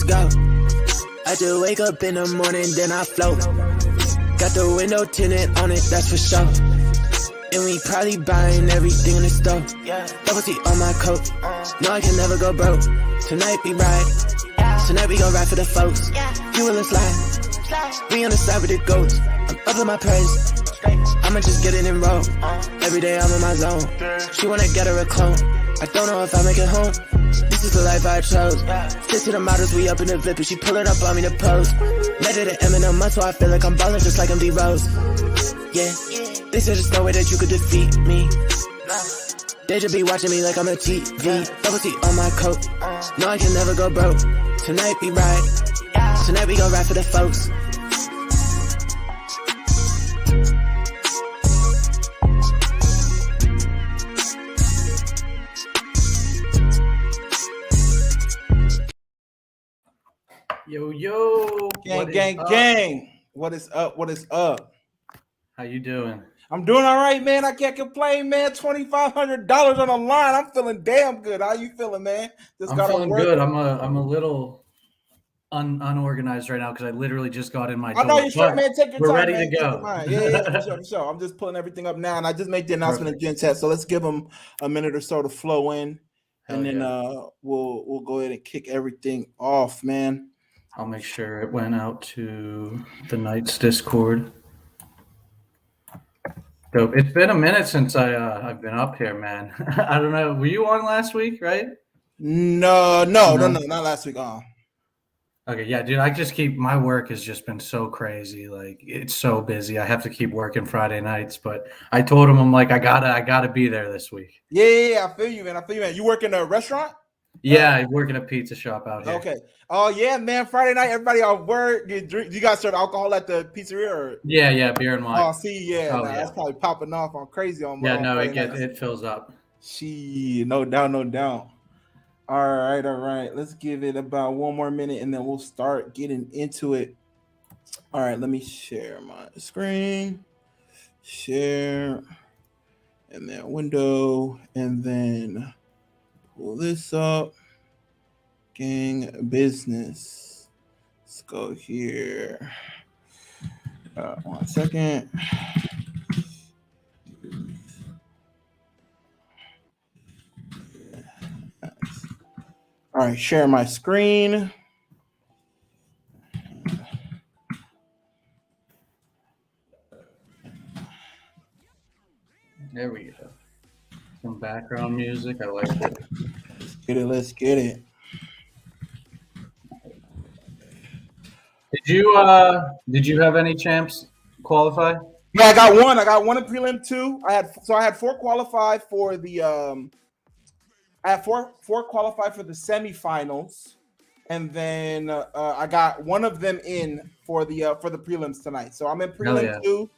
go. I just wake up in the morning, then I float. Got the window tinted on it, that's for sure. And we probably buying everything in the store. Double T on my coat. No, I can never go broke. Tonight we ride. Tonight we gon' ride for the folks. You will slide. We on the side with the goats. I'm up in my praise. I'ma just get it and roll. Every day I'm in my zone. She wanna get her a clone. I don't know if I make it home. This is the life I chose. Stick to the models, we up in the VIP. She pull it up on me to pose. Made it an Eminem month, so I feel like I'm ballin' just like I'm D-Rose. Yeah, they said there's no way that you could defeat me. They just be watching me like I'm a TV. Double T on my coat. No, I can never go broke. Tonight we ride. Tonight we gon' ride for the folks. Yo, gang. What is up? How you doing? I'm doing all right, man. I can't complain, man. $2,500 on the line. I'm feeling damn good. How you feeling, man? I'm feeling good. I'm a little unorganized right now because I literally just got in my door. I know you're straight, man. Take your time. We're ready man. to go. Yeah, for sure. I'm just pulling everything up now, and I just made the announcement in Gen Chat, so let's give them a minute or so to flow in, and then we'll go ahead and kick everything off, man. I'll make sure it went out to the Knight's Discord. So it's been a minute since I've been up here, man. I don't know. Were you on last week, right? No, not last week. Okay, yeah, dude. My work has just been so crazy. Like, it's so busy. I have to keep working Friday nights, but I told him, I'm like, I gotta be there this week. Yeah. I feel you, man. You work in a restaurant? Yeah, I work in a pizza shop out here. Okay. Oh yeah, man. Friday night, everybody on work. You guys serve alcohol at the pizzeria? Or? Yeah, beer and wine. Oh, see, that's probably popping off on crazy on. Yeah, no, it fills up. No doubt. All right. Let's give it about one more minute, and then we'll start getting into it. All right, let me share my screen. Share, and then window, and then pull this up. Gang business. Let's go here. 1 second. All right, share my screen. There we go. Some background music. I like it. Let's get it. Did you have any champs qualify? Yeah, I got one in prelim 2. I had 4 qualify for the I had four qualify for the semifinals, and then I got one of them in for the prelims tonight. So I'm in prelim 2,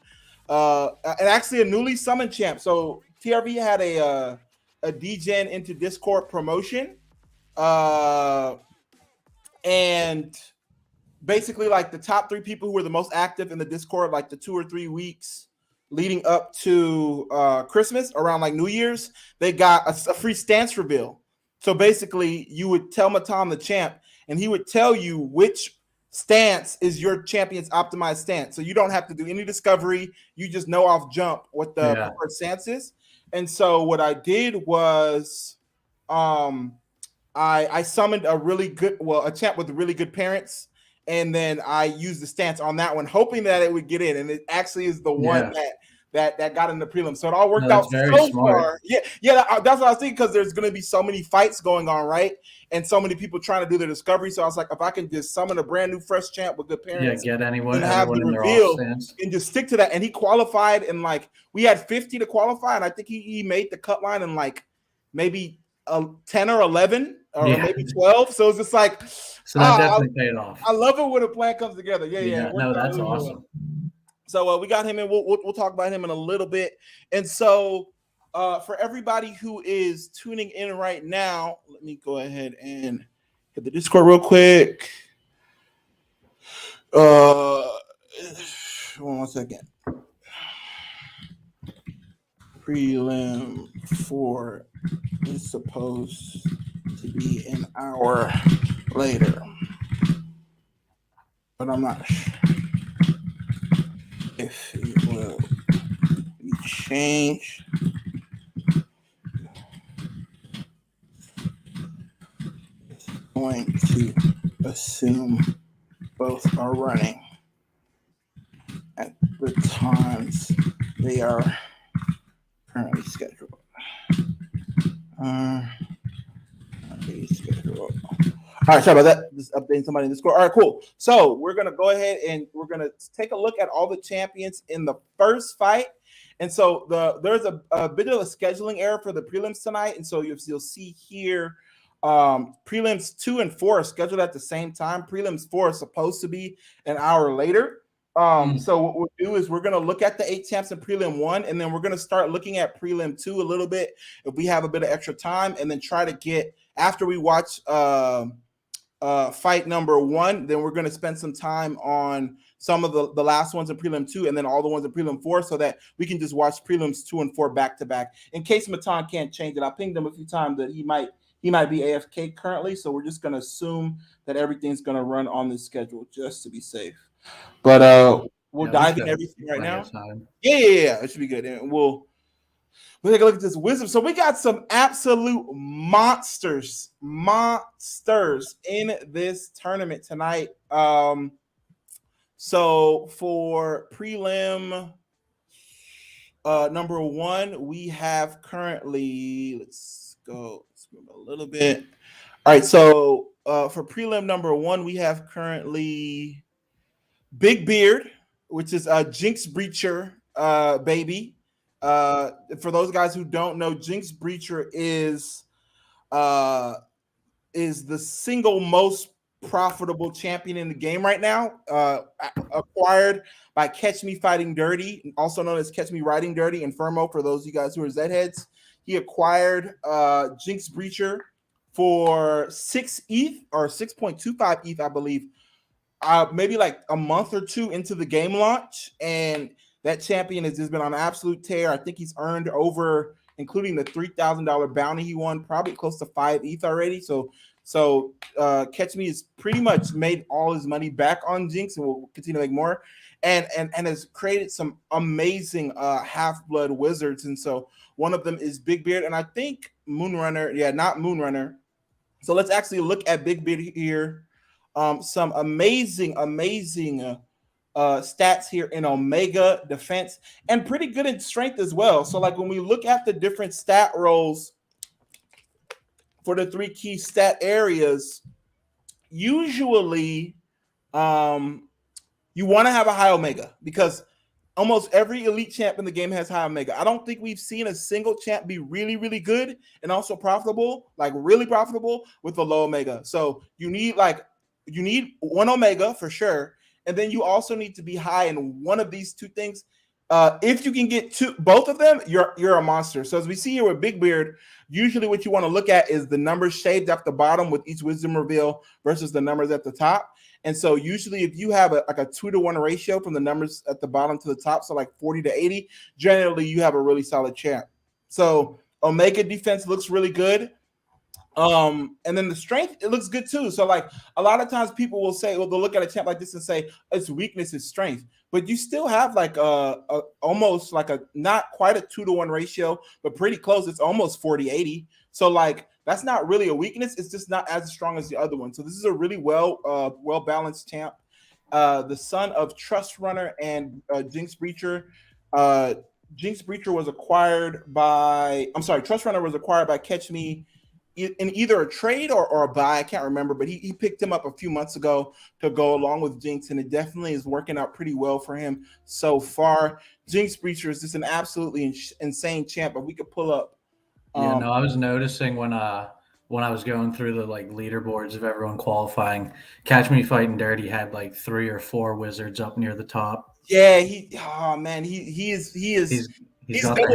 and actually a newly summoned champ. So TRV had a DGen into Discord promotion, and basically like the top 3 people who were the most active in the Discord, like the 2 or 3 weeks leading up to Christmas, around like New Year's, they got a free stance reveal. So basically you would tell Matam the champ, and he would tell you which stance is your champion's optimized stance. So you don't have to do any discovery. You just know off jump what the preferred stance is. And so what I did was I summoned a champ with really good parents, and then I used the stance on that one, hoping that it would get in, and it actually is the one that got in the prelim. So it all worked out so far. Yeah, that's what I was thinking, because there's going to be so many fights going on, right? And so many people trying to do their discovery. So I was like, if I can just summon a brand new fresh champ with good parents, get anyone and have the reveal and just stick to that. And he qualified, and like we had 50 to qualify, and I think he made the cut line in like maybe 10 or 11 or maybe 12. So it's just like, so that definitely paid off. I love it when a plan comes together. Yeah. No, that's awesome. So we got him in. We'll talk about him in a little bit. And so for everybody who is tuning in right now, let me go ahead and hit the Discord real quick. 1 second. Prelim 4 is supposed to be an hour later. but I'm not sure if it will be changed. Going to assume both are running at the times they are currently scheduled. All right, sorry about that. Just updating somebody in the score. All right, cool. So we're gonna go ahead and we're gonna take a look at all the champions in the first fight. And so there's a bit of a scheduling error for the prelims tonight. And so you'll see here prelims 2 and 4 are scheduled at the same time. Prelims 4 is supposed to be an hour later. So what we'll do is we're going to look at the 8 champs in prelim 1, and then we're going to start looking at prelim 2 a little bit if we have a bit of extra time, and then try to get, after we watch fight number 1, then we're going to spend some time on some of the last ones in prelim 2 and then all the ones in prelim 4 so that we can just watch prelims 2 and 4 back to back. In case Matan can't change it, I pinged him a few times that he might be AFK currently, so we're just going to assume that everything's going to run on this schedule just to be safe. But we'll dive in everything right now. Yeah, it should be good. And we'll take a look at this wisdom. So we got some absolute monsters in this tournament tonight. So for prelim number 1, we have currently, let's move a little bit. All right, so for prelim number 1, we have currently Big Beard, which is a Jinx Breacher baby. For those guys who don't know, Jinx Breacher is the single most profitable champion in the game right now, acquired by Catch Me Fighting Dirty, also known as Catch Me Riding Dirty, Infermo, for those of you guys who are Z-heads. He acquired Jinx Breacher for 6 ETH or 6.25 ETH, I believe, maybe like a month or 2 into the game launch, and that champion has just been on an absolute tear. I think he's earned over, including the $3,000 bounty he won, probably close to 5 ETH already. So Catch Me has pretty much made all his money back on Jinx and will continue to make more, and has created some amazing half-blood wizards. And so one of them is Big Beard, and I think Moonrunner. Yeah, not Moonrunner. So let's actually look at Big Beard here. Some amazing stats here in Omega defense, and pretty good in strength as well. So like when we look at the different stat rolls for the 3 key stat areas, usually you want to have a high Omega because almost every elite champ in the game has high Omega. I don't think we've seen a single champ be really, really good and also profitable, like really profitable with a low Omega. So you need 1 Omega for sure. And then you also need to be high in one of these 2 things. If you can get both of them, you're a monster. So as we see here with Big Beard, usually what you want to look at is the numbers shaved at the bottom with each wisdom reveal versus the numbers at the top. And so usually if you have a 2-to-1 ratio from the numbers at the bottom to the top, so like 40 to 80, generally you have a really solid champ. So Omega defense looks really good. And then the strength, it looks good too. So like a lot of times people will say, well, they'll look at a champ like this and say its weakness is strength, but you still have like almost like a, not quite a 2-to-1 ratio, but pretty close. It's almost 40-80. So like that's not really a weakness. It's just not as strong as the other one. So this is a really well balanced champ. The son of Trust Runner and Jinx Breacher. Jinx Breacher was acquired by, Trust Runner was acquired by Catch Me in either a trade or a buy. I can't remember, but he picked him up a few months ago to go along with Jinx, and it definitely is working out pretty well for him so far. Jinx Breacher is just an absolutely insane champ. But we could pull up. I was noticing when I was going through the like leaderboards of everyone qualifying, Catch Me Fighting Dirty had like 3 or 4 wizards up near the top. Yeah, he's got the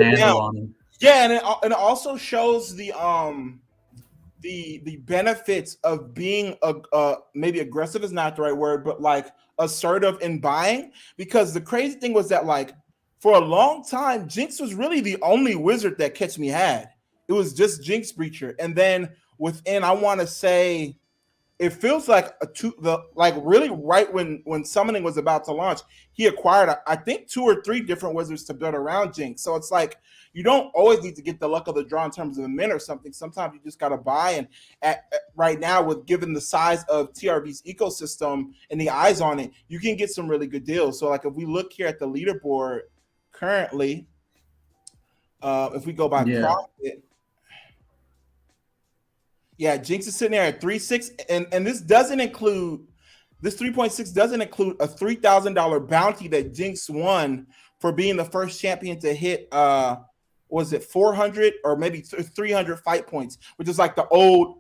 handle on him. Yeah, and it also shows the benefits of being maybe aggressive is not the right word, but like assertive in buying, because the crazy thing was that like for a long time Jinx was really the only wizard that Catch Me had. It was just Jinx Breacher, and then within, I want to say it feels like really right when summoning was about to launch, he acquired I think 2 or 3 different wizards to build around Jinx. So it's like you don't always need to get the luck of the draw in terms of a mint or something. Sometimes you just got to buy. And right now, with given the size of TRV's ecosystem and the eyes on it, you can get some really good deals. So like if we look here at the leaderboard currently, if we go by profit. Yeah, Jinx is sitting there at 3.6, and this 3.6 doesn't include a $3,000 bounty that Jinx won for being the first champion to hit was it 400 or maybe 300 fight points, which is like the old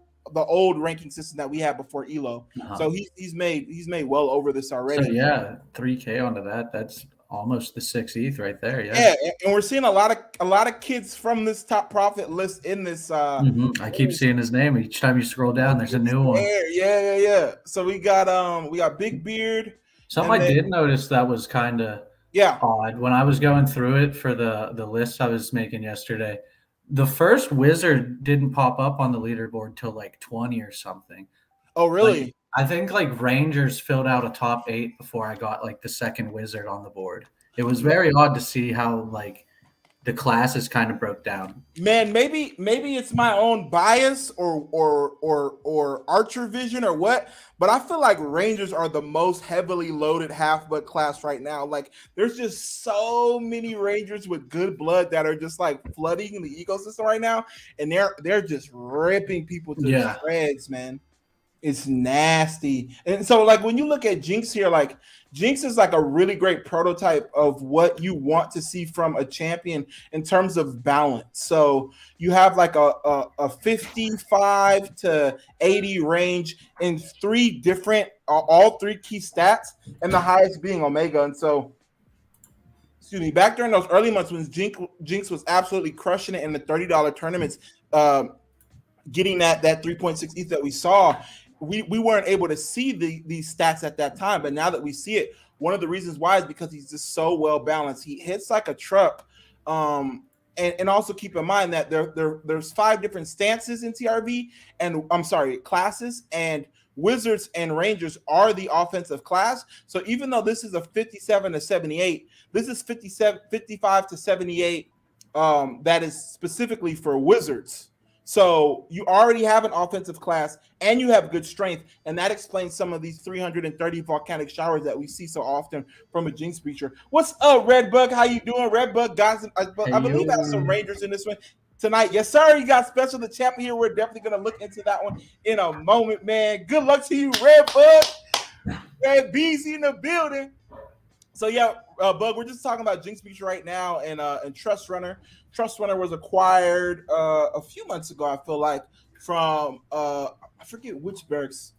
ranking system that we had before Elo. So he's made well over this already. So yeah, 3K onto that. That's almost the 6 ETH right there. Yeah, and we're seeing a lot of kids from this top profit list in this. I keep seeing his name each time you scroll down. There's a new one. Yeah. So we got Big Beard. Something I did notice that was kind of odd when I was going through it for the list I was making yesterday. The first wizard didn't pop up on the leaderboard till like 20 or something. Oh, really? Like, I think like Rangers filled out a top 8 before I got like the second wizard on the board. It was very odd to see how like the classes kind of broke down. Man, maybe it's my own bias or archer vision or what, but I feel like Rangers are the most heavily loaded half-butt class right now. Like there's just so many Rangers with good blood that are just like flooding the ecosystem right now, and they're just ripping people to shreds, man. It's nasty. And so like when you look at Jinx here, like Jinx is like a really great prototype of what you want to see from a champion in terms of balance. So you have like a 55 to 80 range in all three key stats, and the highest being Omega. And so, excuse me, back during those early months when Jinx was absolutely crushing it in the $30 tournaments, getting that 3.6 ETH that we saw, we weren't able to see these stats at that time, but now that we see it, one of the reasons why is because he's just so well balanced. He hits like a truck, and also keep in mind that there's 5 different stances in TRV, and classes, and Wizards and Rangers are the offensive class. So even though this is a 57 to 78, this is 55 to 78 that is specifically for Wizards. So you already have an offensive class and you have good strength, and that explains some of these 330 volcanic showers that we see so often from a Jinx creature. What's up, Redbug? How you doing? Redbug got I believe has some Rangers in this one tonight. Yes, sir. You got special the champion here. We're definitely gonna look into that one in a moment, man. Good luck to you, Redbug. Red Beezy in the building. So yeah, Bug, we're just talking about Jinx Beach right now, and Trust Runner. Trust Runner was acquired a few months ago, I feel like, from I forget which barracks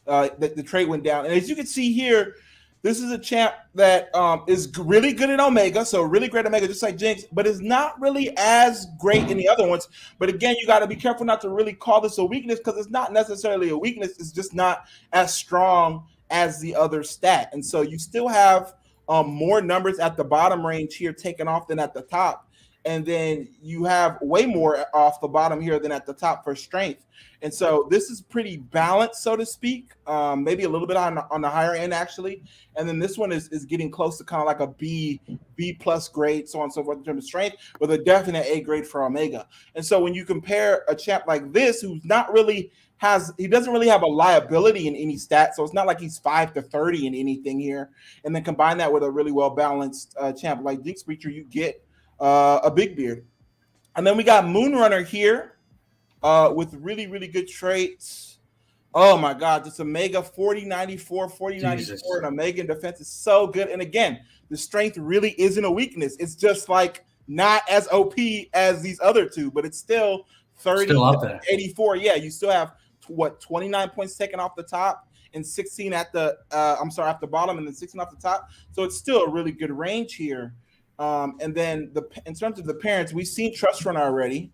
the trade went down. And as you can see here, this is a champ that is really good at Omega, so really great Omega, just like Jinx, but is not really as great in the other ones. But again, you got to be careful not to really call this a weakness, because it's not necessarily a weakness. It's just not as strong as the other stat. And so you still have more numbers at the bottom range here taken off than at the top. And then you have way more off the bottom here than at the top for strength. And so this is pretty balanced, so to speak, maybe a little bit on the higher end, actually. And then this one is getting close to kind of like a B plus grade, so on and so forth in terms of strength, with a definite A grade for Omega. And so when you compare a champ like this, who's not really he doesn't really have a liability in any stat, so it's not like he's 5 to 30 in anything here, and then combine that with a really well-balanced champ like Jinx Breacher, you get a big beard. And then we got Moonrunner here with really, really good traits. Oh my God, this Omega 4094, 4094, and Omega in defense is so good. And again, the strength really isn't a weakness. It's just like not as OP as these other two, but it's still 30 to 84. Yeah, you still have 29 points taken off the top and 16 at the at the bottom, and then 16 off the top. So it's still a really good range here. And then in terms of the parents, we've seen Trust Runner already.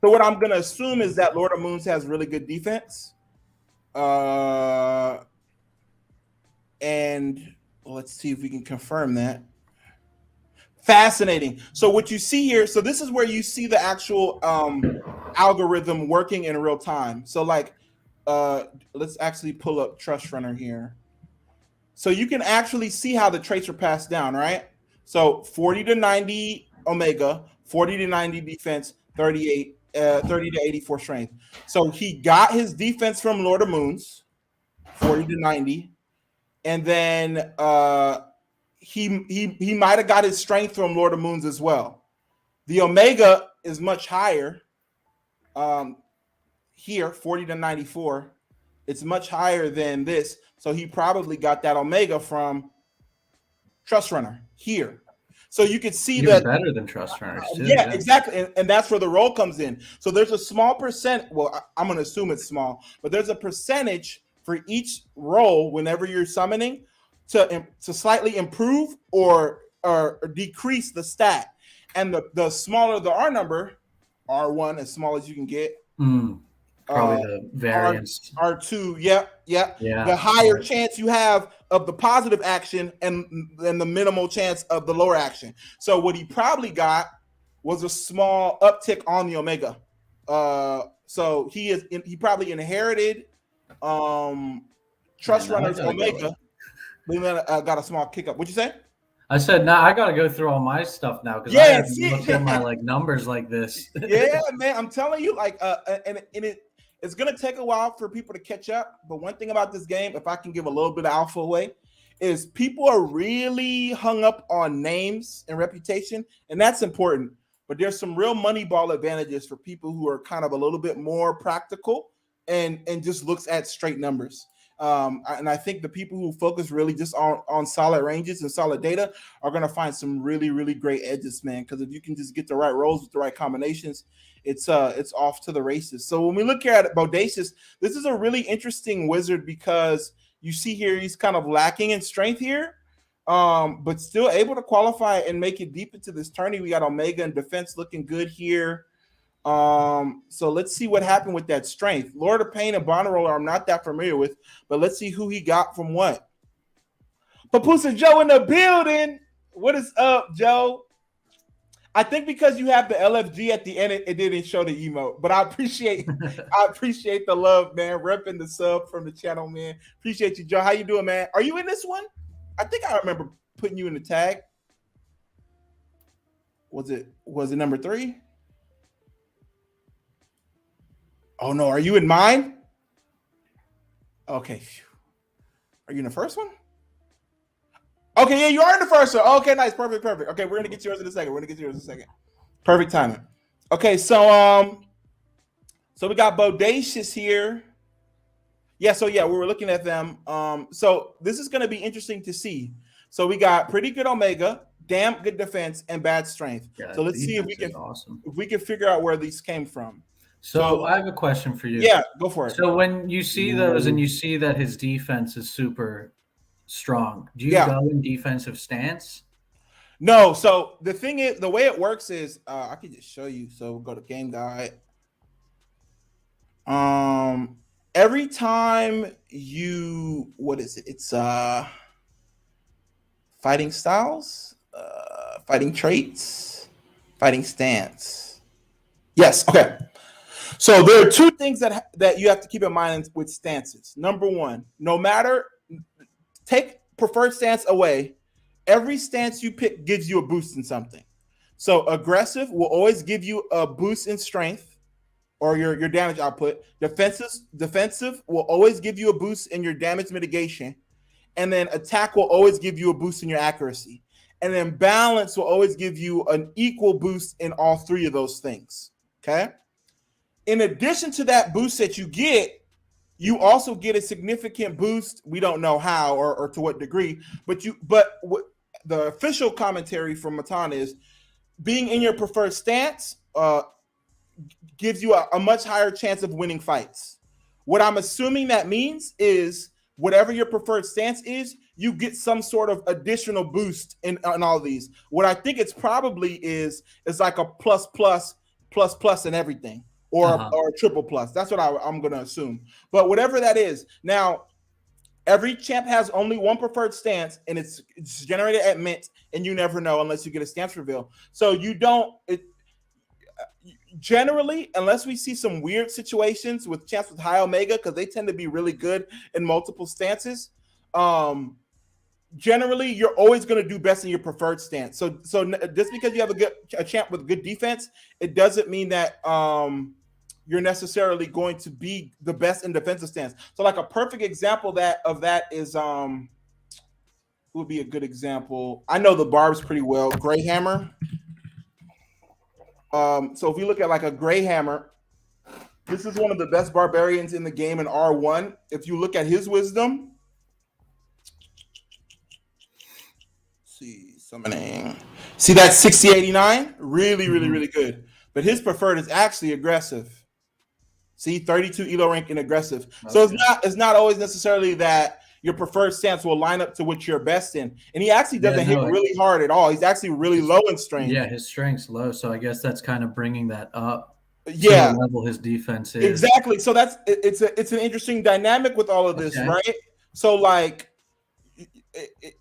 So what I'm gonna assume is that Lord of Moons has really good defense. And let's see if we can confirm that. Fascinating. So what you see here, so this is where you see the actual algorithm working in real time. So like let's actually pull up Trust Runner here. So you can actually see how the traits are passed down, right? So 40 to 90 Omega, 40 to 90 defense, 30 to 84 strength. So he got his defense from Lord of Moons, 40 to 90. And then he might have got his strength from Lord of Moons as well. The Omega is much higher. Here, 40 to 94. It's much higher than this. So he probably got that Omega from Trust Runner here. So you could see even that better than Trust Runners too. Yeah, exactly. And that's where the role comes in. So there's a small percent. Well, I'm going to assume it's small, but there's a percentage for each role whenever you're summoning to slightly improve or decrease the stat. And the smaller the R number, R1 as small as you can get. Probably the variance. R2, yeah. The higher chance you have of the positive action and the minimal chance of the lower action. So what he probably got was a small uptick on the Omega. So he probably inherited Trust Runner's Omega, but then got a small kick up. What'd you say? I said, nah, I got to go through all my stuff now because I haven't looked at my numbers like this. Yeah, man, I'm telling you, it's gonna take a while for people to catch up. But one thing about this game, if I can give a little bit of alpha away, is people are really hung up on names and reputation, and that's important. But there's some real money ball advantages for people who are kind of a little bit more practical and just looks at straight numbers. And I think the people who focus really just on solid ranges and solid data are going to find some really, really great edges, man. Because if you can just get the right rolls with the right combinations, it's off to the races. So when we look here at Bodacious, this is a really interesting wizard because you see here he's kind of lacking in strength here, but still able to qualify and make it deep into this tourney. We got Omega and defense looking good here. So let's see what happened with that strength. Lord of Pain and Bonner Roller I'm not that familiar with, but let's see who he got from what. Papusa Joe in the building. What is up, Joe? I think because you have the LFG at the end, it didn't show the emote, but I appreciate the love, man. Repping the sub from the channel, man. Appreciate you, Joe. How you doing, man? Are you in this one? I think I remember putting you in the tag. Was it number 3? Oh no, are you in mine? Okay. Are you in the first one? Okay, yeah, you are in the first one. Okay, nice, perfect. Okay, we're gonna get yours in a second. Perfect timing. Okay, so we got Bodacious here. Yeah, so yeah, we were looking at them. So this is gonna be interesting to see. So we got pretty good Omega, damn good defense, and bad strength. Yeah, so let's see if we can figure out where these came from. So I have a question for you. Yeah, go for it. So when you see those and you see that his defense is super strong, do you go in defensive stance? No. So the thing is, the way it works is, I can just show you. So we'll go to game guide. Every time you, what is it? It's fighting styles, fighting traits, fighting stance. Yes. Okay. So there are two things that you have to keep in mind with stances. Number one, no matter, take preferred stance away, every stance you pick gives you a boost in something. So aggressive will always give you a boost in strength or your damage output. Defensive will always give you a boost in your damage mitigation. And then attack will always give you a boost in your accuracy. And then balance will always give you an equal boost in all three of those things. Okay? In addition to that boost that you get, you also get a significant boost. We don't know how or to what degree, but what the official commentary from Matan is being in your preferred stance gives you a much higher chance of winning fights. What I'm assuming that means is whatever your preferred stance is, you get some sort of additional boost in all of these. What I think it's probably is like a plus in everything. Or a triple plus. That's what I'm going to assume. But whatever that is, now every champ has only one preferred stance, and it's generated at mint, and you never know unless you get a stance reveal. So generally, unless we see some weird situations with champs with high omega, because they tend to be really good in multiple stances. Generally, you're always going to do best in your preferred stance. So just because you have a champ with good defense, it doesn't mean that you're necessarily going to be the best in defensive stance. So like a perfect example of that is who would be a good example? I know the barbs pretty well. Greyhammer. So if you look at like a Greyhammer, this is one of the best barbarians in the game in R1. If you look at his wisdom. Summoning. See that 6089? Really, really, really good. But his preferred is actually aggressive. See, 32 elo rank and aggressive. Okay. So it's not always necessarily that your preferred stance will line up to what you're best in. And he actually doesn't hit really hard at all. He's actually really low in strength. Yeah, his strength's low. So I guess that's kind of bringing that up. Yeah. To the level his defense is. Exactly. So it's an interesting dynamic with all of this, right? So like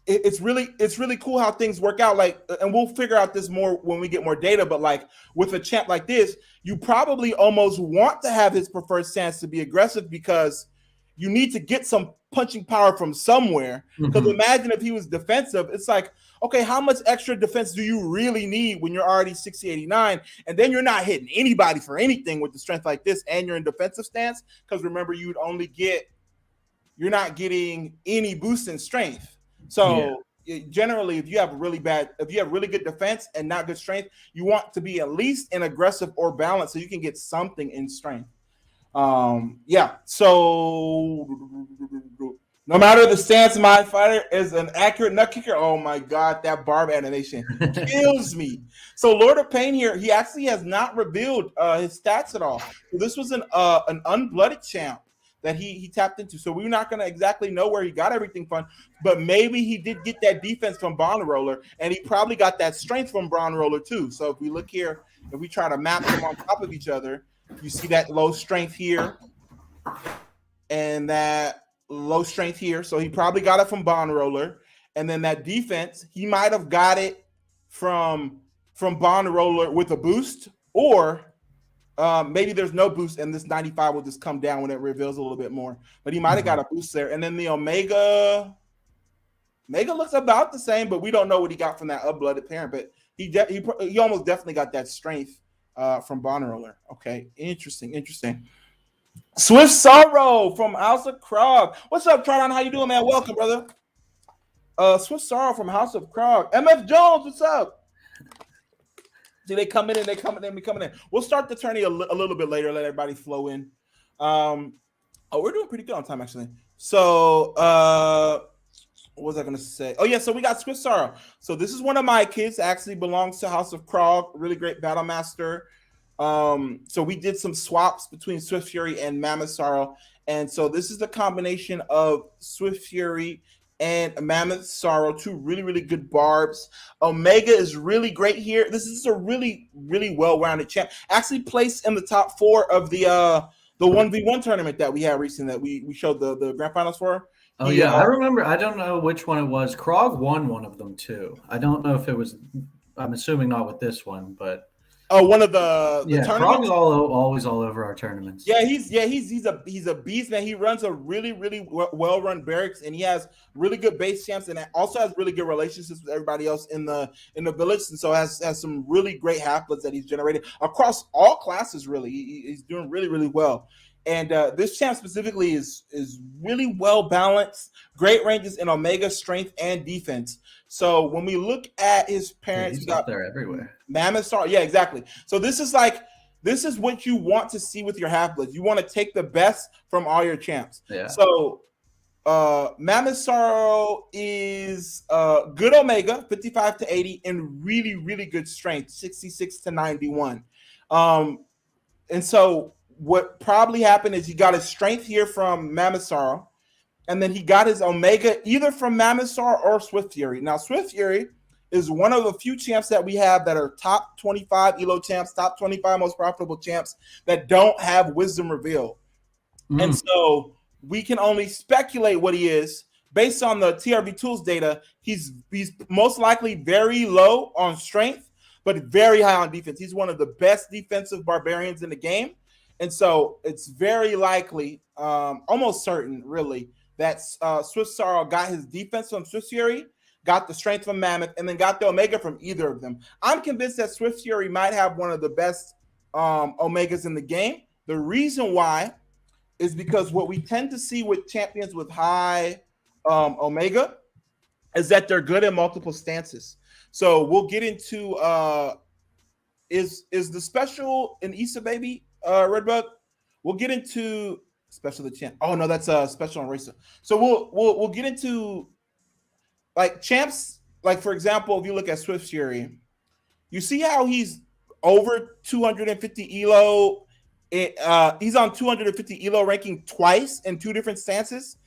it's really cool how things work out. Like, and we'll figure out this more when we get more data. But like with a champ like this, you probably almost want to have his preferred stance to be aggressive because you need to get some punching power from somewhere. Because imagine if he was defensive, it's like, okay, how much extra defense do you really need when you're already 6089? And then you're not hitting anybody for anything with the strength like this, and you're in defensive stance. Because remember, you're not getting any boost in strength. So generally, if you have really good defense and not good strength, you want to be at least in aggressive or balanced so you can get something in strength. So no matter the stance, my fighter is an accurate nut kicker. Oh my god, that barb animation kills me. So Lord of Pain here, he actually has not revealed his stats at all. So this was an unblooded champ that he tapped into. So we're not going to exactly know where he got everything from, but maybe he did get that defense from Bond Roller, and he probably got that strength from Bond Roller too. So if we look here, if we try to map them on top of each other, you see that low strength here and that low strength here. So he probably got it from Bond Roller. And then that defense, he might have got it from Bond Roller with a boost, or maybe there's no boost and this 95 will just come down when it reveals a little bit more. But he might have got a boost there. And then the Omega looks about the same, but we don't know what he got from that upblooded parent. But he almost definitely got that strength from Bond Roller. Okay, interesting. Swift Sorrow from House of Krog. What's up, Tron? How you doing, man? Welcome, brother. Swift Sorrow from House of Krog. MF Jones, what's up? See, they come in. We'll start the tourney a little bit later, let everybody flow in. We're doing pretty good on time, actually. So, what was I going to say? Oh, yeah, so we got Swift Sorrow. So this is one of my kids, actually belongs to House of Krog, really great battle master. So we did some swaps between Swift Fury and Mammoth Sorrow. And so this is the combination of Swift Fury and Mammoth Sorrow, two really, really good barbs. Omega is really great here. This is a really, really well-rounded champ. Actually placed in the top 4 of the 1v1 tournament that we had recently that we showed the grand finals for. Oh, yeah, I remember. I don't know which one it was. Krog won one of them, too. I don't know if it was – I'm assuming not with this one, but – Oh, one of the tournaments? Krog's always all over our tournaments. Yeah, he's a beast, man. He runs a really, really well-run barracks, and he has really good base champs, and also has really good relationships with everybody else in the village, and so has some really great half-bloods that he's generated across all classes. Really, he's doing really, really well. And this champ specifically is really well balanced, great ranges in Omega, strength, and defense. So when we look at his parents, he's out there everywhere. Mammoth Sorrow, yeah, exactly. So this is what you want to see with your half-bloods. You want to take the best from all your champs. Yeah. So Mammoth Sorrow is good Omega, 55 to 80, and really, really good strength, 66 to 91. And so what probably happened is he got his strength here from Mammoth Sorrow, and then he got his Omega either from Mammoth Sorrow or Swift Fury. Now, Swift Fury is one of the few champs that we have that are top 25 elo champs, top 25 most profitable champs that don't have Wisdom Reveal. And so we can only speculate what he is based on the TRV Tools data. He's most likely very low on strength, but very high on defense. He's one of the best defensive barbarians in the game. And so it's very likely, almost certain, really, that Swift Sorrow got his defense from Swift Fury, got the strength from Mammoth, and then got the Omega from either of them. I'm convinced that Swift Fury might have one of the best Omegas in the game. The reason why is because what we tend to see with champions with high Omega is that they're good in multiple stances. So we'll get into is the special in Issa Baby, Redbug? We'll get into special the champ. Oh no, that's a special on Racer. So we'll get into like champs. Like for example, if you look at Swift Fury, you see how he's over 250 elo. He's on 250 elo ranking twice in two different stances.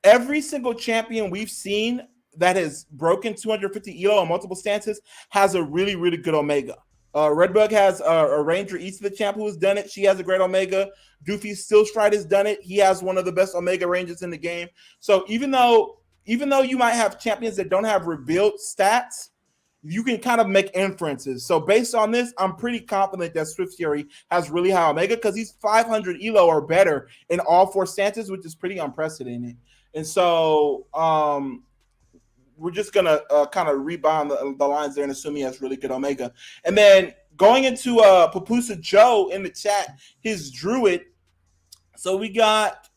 Every single champion we've seen that has broken 250 elo on multiple stances has a really, really good Omega. Redbug has a Ranger East of the champ who has done it. She has a great Omega. Doofy Stillstride has done it. He has one of the best Omega Rangers in the game. So even though you might have champions that don't have revealed stats, you can kind of make inferences. So based on this, I'm pretty confident that Swift Fury has really high Omega because he's 500 elo or better in all four stances, which is pretty unprecedented. And so we're just going to kind of rebound the lines there and assume he has really good Omega. And then going into Papusa Joe in the chat, his Druid. So we got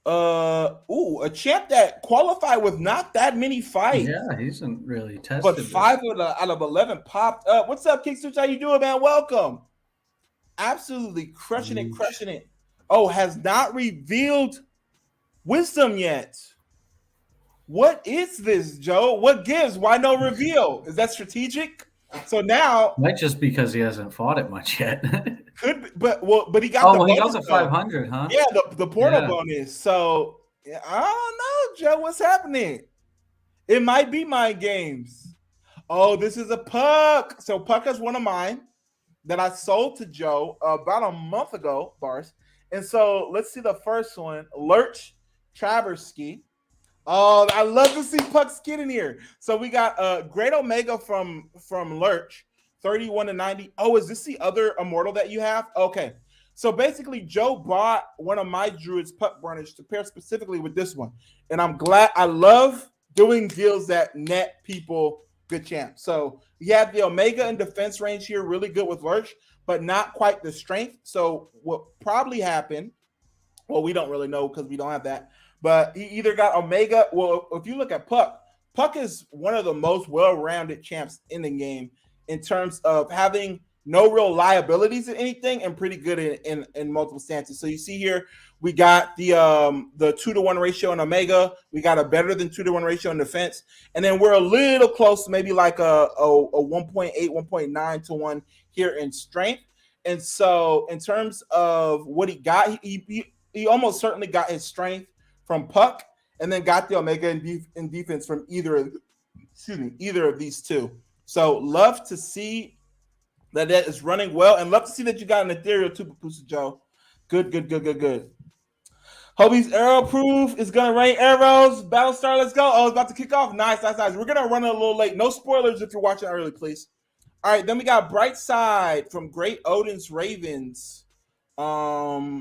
a champ that qualified with not that many fights. Yeah, he hasn't really tested. But 5 out of 11 popped up. What's up, Kickstitch? How you doing, man? Welcome. Absolutely crushing it. Oh, has not revealed Wisdom yet. What is this, Joe? What gives? Why no reveal? Is that strategic? So now, might just because he hasn't fought it much yet. Could be, but he got he got the 500, huh? Yeah, the portal bonus. So I don't know, Joe. What's happening? It might be mind games. Oh, this is a Puck. So Puck is one of mine that I sold to Joe about a month ago, Bars. And so let's see the first one, Lurch Traversky. Oh, I love to see Puck's skin in here. So we got a great Omega from Lurch, 31 to 90. Oh, is this the other immortal that you have? Okay. So basically, Joe bought one of my Druids Puck Burnish to pair specifically with this one. And I'm glad. I love doing deals that net people good champs. So you have the Omega and defense range here, really good with Lurch, but not quite the strength. So what probably happened, well, we don't really know because we don't have that. But he either got Omega. Well, if you look at Puck, Puck is one of the most well-rounded champs in the game in terms of having no real liabilities in anything and pretty good in multiple stances. So you see here, we got the 2-to-1 ratio in Omega. We got a better than 2-to-1 ratio in defense. And then we're a little close, maybe like a 1.8, 1.9 to 1 here in strength. And so in terms of what he got, he almost certainly got his strength from Puck, and then got the Omega in defense from either of these two. So love to see that is running well, and love to see that you got an ethereal too, Papusa Joe. Good. Hobie's arrow proof is gonna rain arrows. Battlestar, let's go. Oh, it's about to kick off. Nice. We're gonna run it a little late. No spoilers if you're watching early, please. All right, then we got Bright Side from Great Odin's Ravens. Let's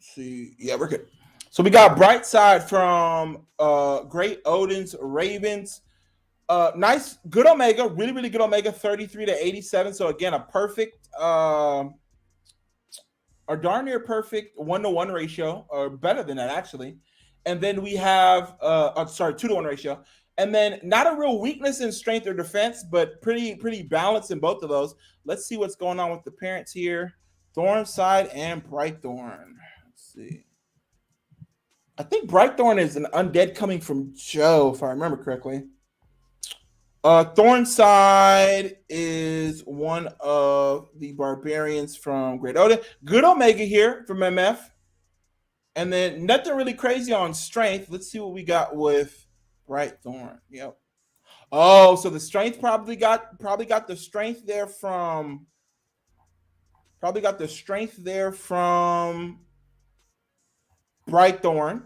see. Yeah, we're good. So we got Bright Side from Great Odin's Ravens. Nice, good Omega, really, really good Omega, 33 to 87. So again, a perfect, or darn near perfect 1-to-1 ratio, or better than that actually. And then we have, 2-to-1 ratio. And then not a real weakness in strength or defense, but pretty balanced in both of those. Let's see what's going on with the parents here. Thornside and Brightthorn. Let's see. I think Brightthorn is an undead coming from Joe, if I remember correctly. Thornside is one of the barbarians from Great Odin. Good Omega here from MF. And then nothing really crazy on strength. Let's see what we got with Brightthorn. Yep. Oh, so the strength probably got the strength there from Brightthorn.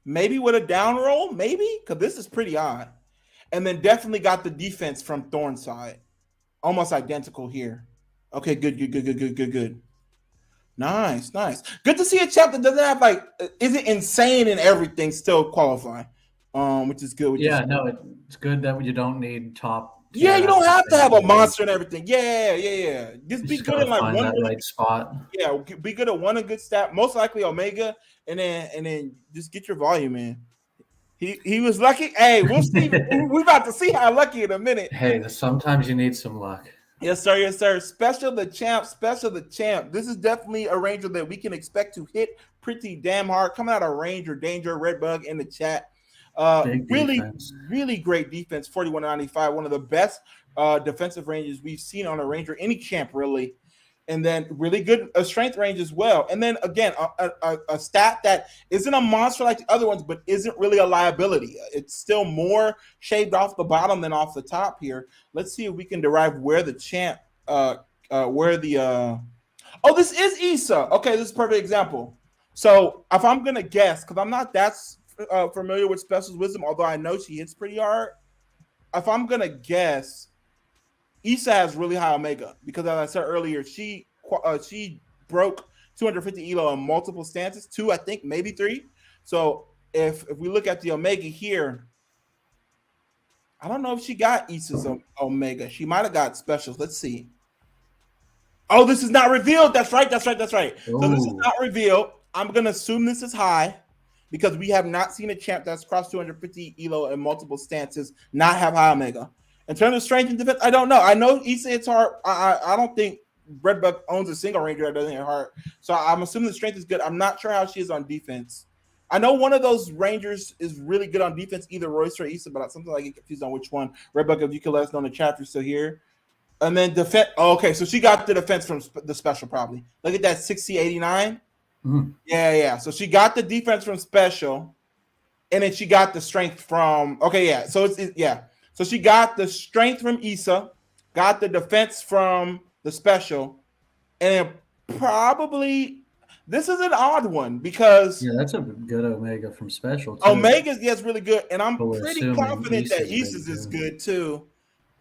Maybe with a down roll, maybe, because this is pretty odd. And then definitely got the defense from Thorn's side. Almost identical here. Okay, good. Nice. Good to see a champ that doesn't have isn't insane in everything still qualifying. Which is good. It's good that you don't need top. Yeah, you don't have to have a monster and everything. Yeah. Just be good in find one that right spot. Yeah, be good at one a good stat, most likely Omega, and then just get your volume in. He was lucky. Hey, we'll see. We're about to see how lucky in a minute. Hey, sometimes you need some luck. Yes, sir. Special the champ. This is definitely a Ranger that we can expect to hit pretty damn hard. Coming out of Ranger Danger, Redbug in the chat. Really great defense. 41.95, one of the best defensive ranges we've seen on a Ranger, any champ really. And then really good strength range as well. And then again, a stat that isn't a monster like the other ones, but isn't really a liability. It's still more shaved off the bottom than off the top here. Let's see if we can derive where the champ, this is Issa. Okay, this is a perfect example. So if I'm gonna guess, because I'm not that familiar with Special's Wisdom, although I know she hits pretty hard. If I'm gonna guess, Issa has really high Omega because, as I said earlier, she broke 250 elo in multiple stances, 2, I think, maybe 3. So if we look at the Omega here, I don't know if she got Issa's Omega. She might have got Specials. Let's see. Oh, this is not revealed. That's right. Ooh. So this is not revealed. I'm gonna assume this is high because we have not seen a champ that's crossed 250 elo in multiple stances not have high Omega. In terms of strength and defense, I don't know. I know Issa hits hard. I don't think Redbug owns a single Ranger that doesn't hit hard. So I'm assuming the strength is good. I'm not sure how she is on defense. I know one of those Rangers is really good on defense, either Royce or Issa, but sometimes I get confused on which one. Redbug, if you can let us know in the chat if you're still here. And then defense. Oh, okay, so she got the defense from the special probably. Look at that 60-89. Mm-hmm. Yeah. So she got the defense from special, and then she got the strength from. Okay, yeah. So yeah. So she got the strength from Issa, got the defense from the special, and probably this is an odd one because that's a good Omega from special too. Omega's really good, and I'm pretty confident that Issa's is good too.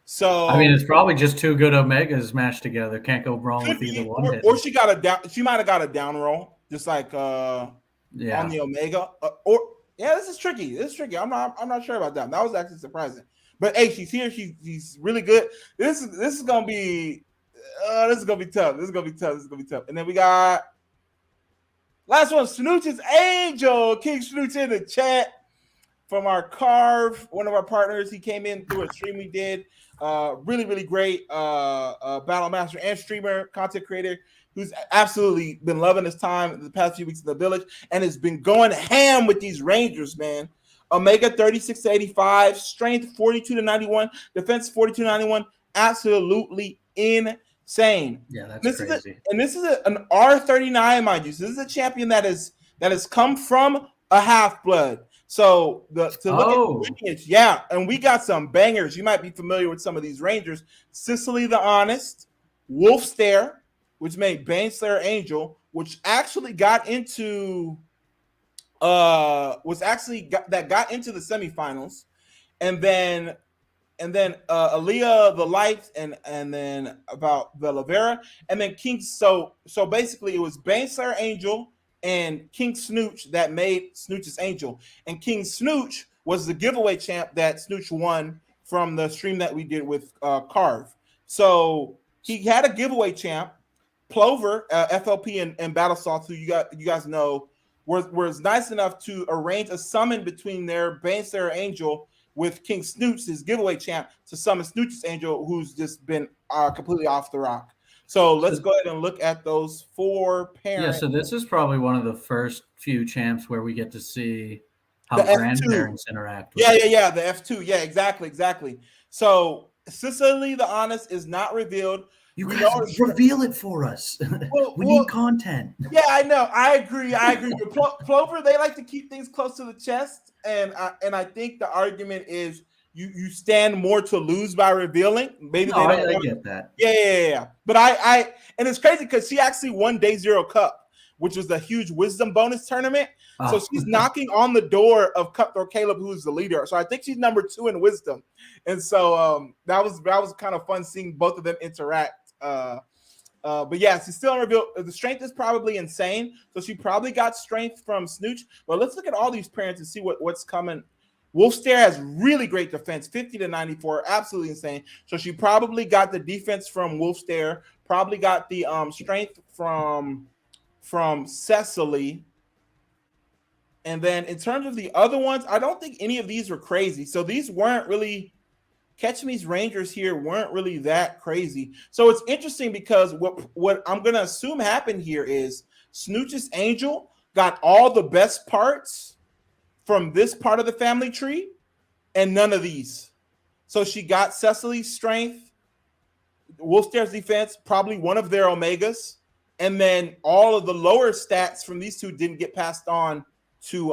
So I mean, it's probably just 2 good Omegas mashed together. Can't go wrong with either one. Or she got a down. She might have got a down roll, just like on the Omega. This is tricky. I'm not sure about that. That was actually surprising. But hey, she's here. She's really good. This is gonna be tough. This is gonna be tough. And then we got last one, Snooch's Angel. King Snooch in the chat from our Carve, one of our partners. He came in through a stream we did. Really great battle master and streamer, content creator who's absolutely been loving his time in the past few weeks in the village and has been going ham with these Rangers, man. Omega 36-85, strength 42-91, defense 42-91, absolutely insane. Yeah, that's crazy. This is an R39, mind you. So this is a champion that has come from a half-blood. So to look at the lineage, and we got some bangers. You might be familiar with some of these Rangers. Sicily the Honest, Wolf Stare, which made Baneslayer Angel, which actually got into got into the semifinals, and then Aaliyah the Light, and then about the Lavera, and then King. So basically, it was Baneslayer Angel and King Snooch that made Snooch's Angel, and King Snooch was the giveaway champ that Snooch won from the stream that we did with Carve. So he had a giveaway champ, Plover, FLP and Battle Salt, who you guys know, was nice enough to arrange a summon between their Baneslayer Angel with King Snooch, his giveaway champ, to summon Snooch's Angel, who's just been completely off the rock. So let's go ahead and look at those 4 parents. Yeah, so this is probably one of the first few champs where we get to see how grandparents interact with Yeah, the F2. Yeah, exactly. So Sicily the Honest is not revealed. You guys reveal it for us. We need content. Yeah, I know. I agree. Plover, they like to keep things close to the chest, and I think the argument is you stand more to lose by revealing. Maybe I get that. Yeah. But I and it's crazy because she actually won Day 0 Cup, which was the huge wisdom bonus tournament. So she's knocking on the door of Cutthroat Caleb, who's the leader. So I think she's number 2 in wisdom. And so that was kind of fun seeing both of them interact. But yeah, she's still unrevealed. The strength is probably insane. So she probably got strength from Snooch. But let's look at all these parents and see what's coming. Wolfstare has really great defense, 50-94, absolutely insane. So she probably got the defense from Wolfstare, probably got the strength from Cecily. And then in terms of the other ones, I don't think any of these were crazy. So these weren't really Catch Me's Rangers here weren't really that crazy. So it's interesting because what I'm going to assume happened here is Snooch's Angel got all the best parts from this part of the family tree and none of these. So she got Cecily's strength, Wolfstare's defense, probably one of their Omegas, and then all of the lower stats from these two didn't get passed on to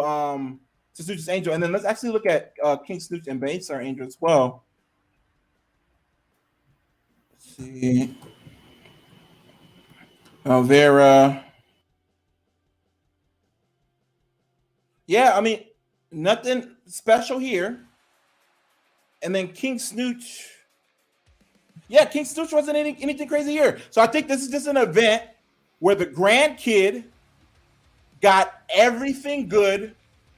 Snooch's Angel. And then let's actually look at King Snooch and Banestar Angel as well. Let's see. Vera. Yeah, I mean, nothing special here. And then King Snooch. Yeah, King Snooch wasn't anything crazy here. So I think this is just an event where the grandkid got everything good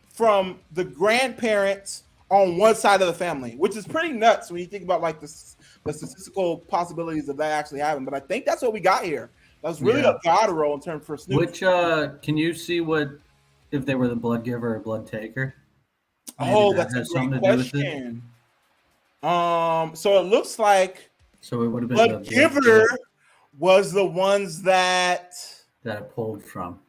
from the grandparents on one side of the family, which is pretty nuts when you think about like the statistical possibilities of that actually happening. But I think that's what we got here. That was really a god roll in terms for Snooch. Which can you see if they were the blood giver or blood taker? Maybe that's a great question. So it looks like it would have been blood giver was the ones that it pulled from.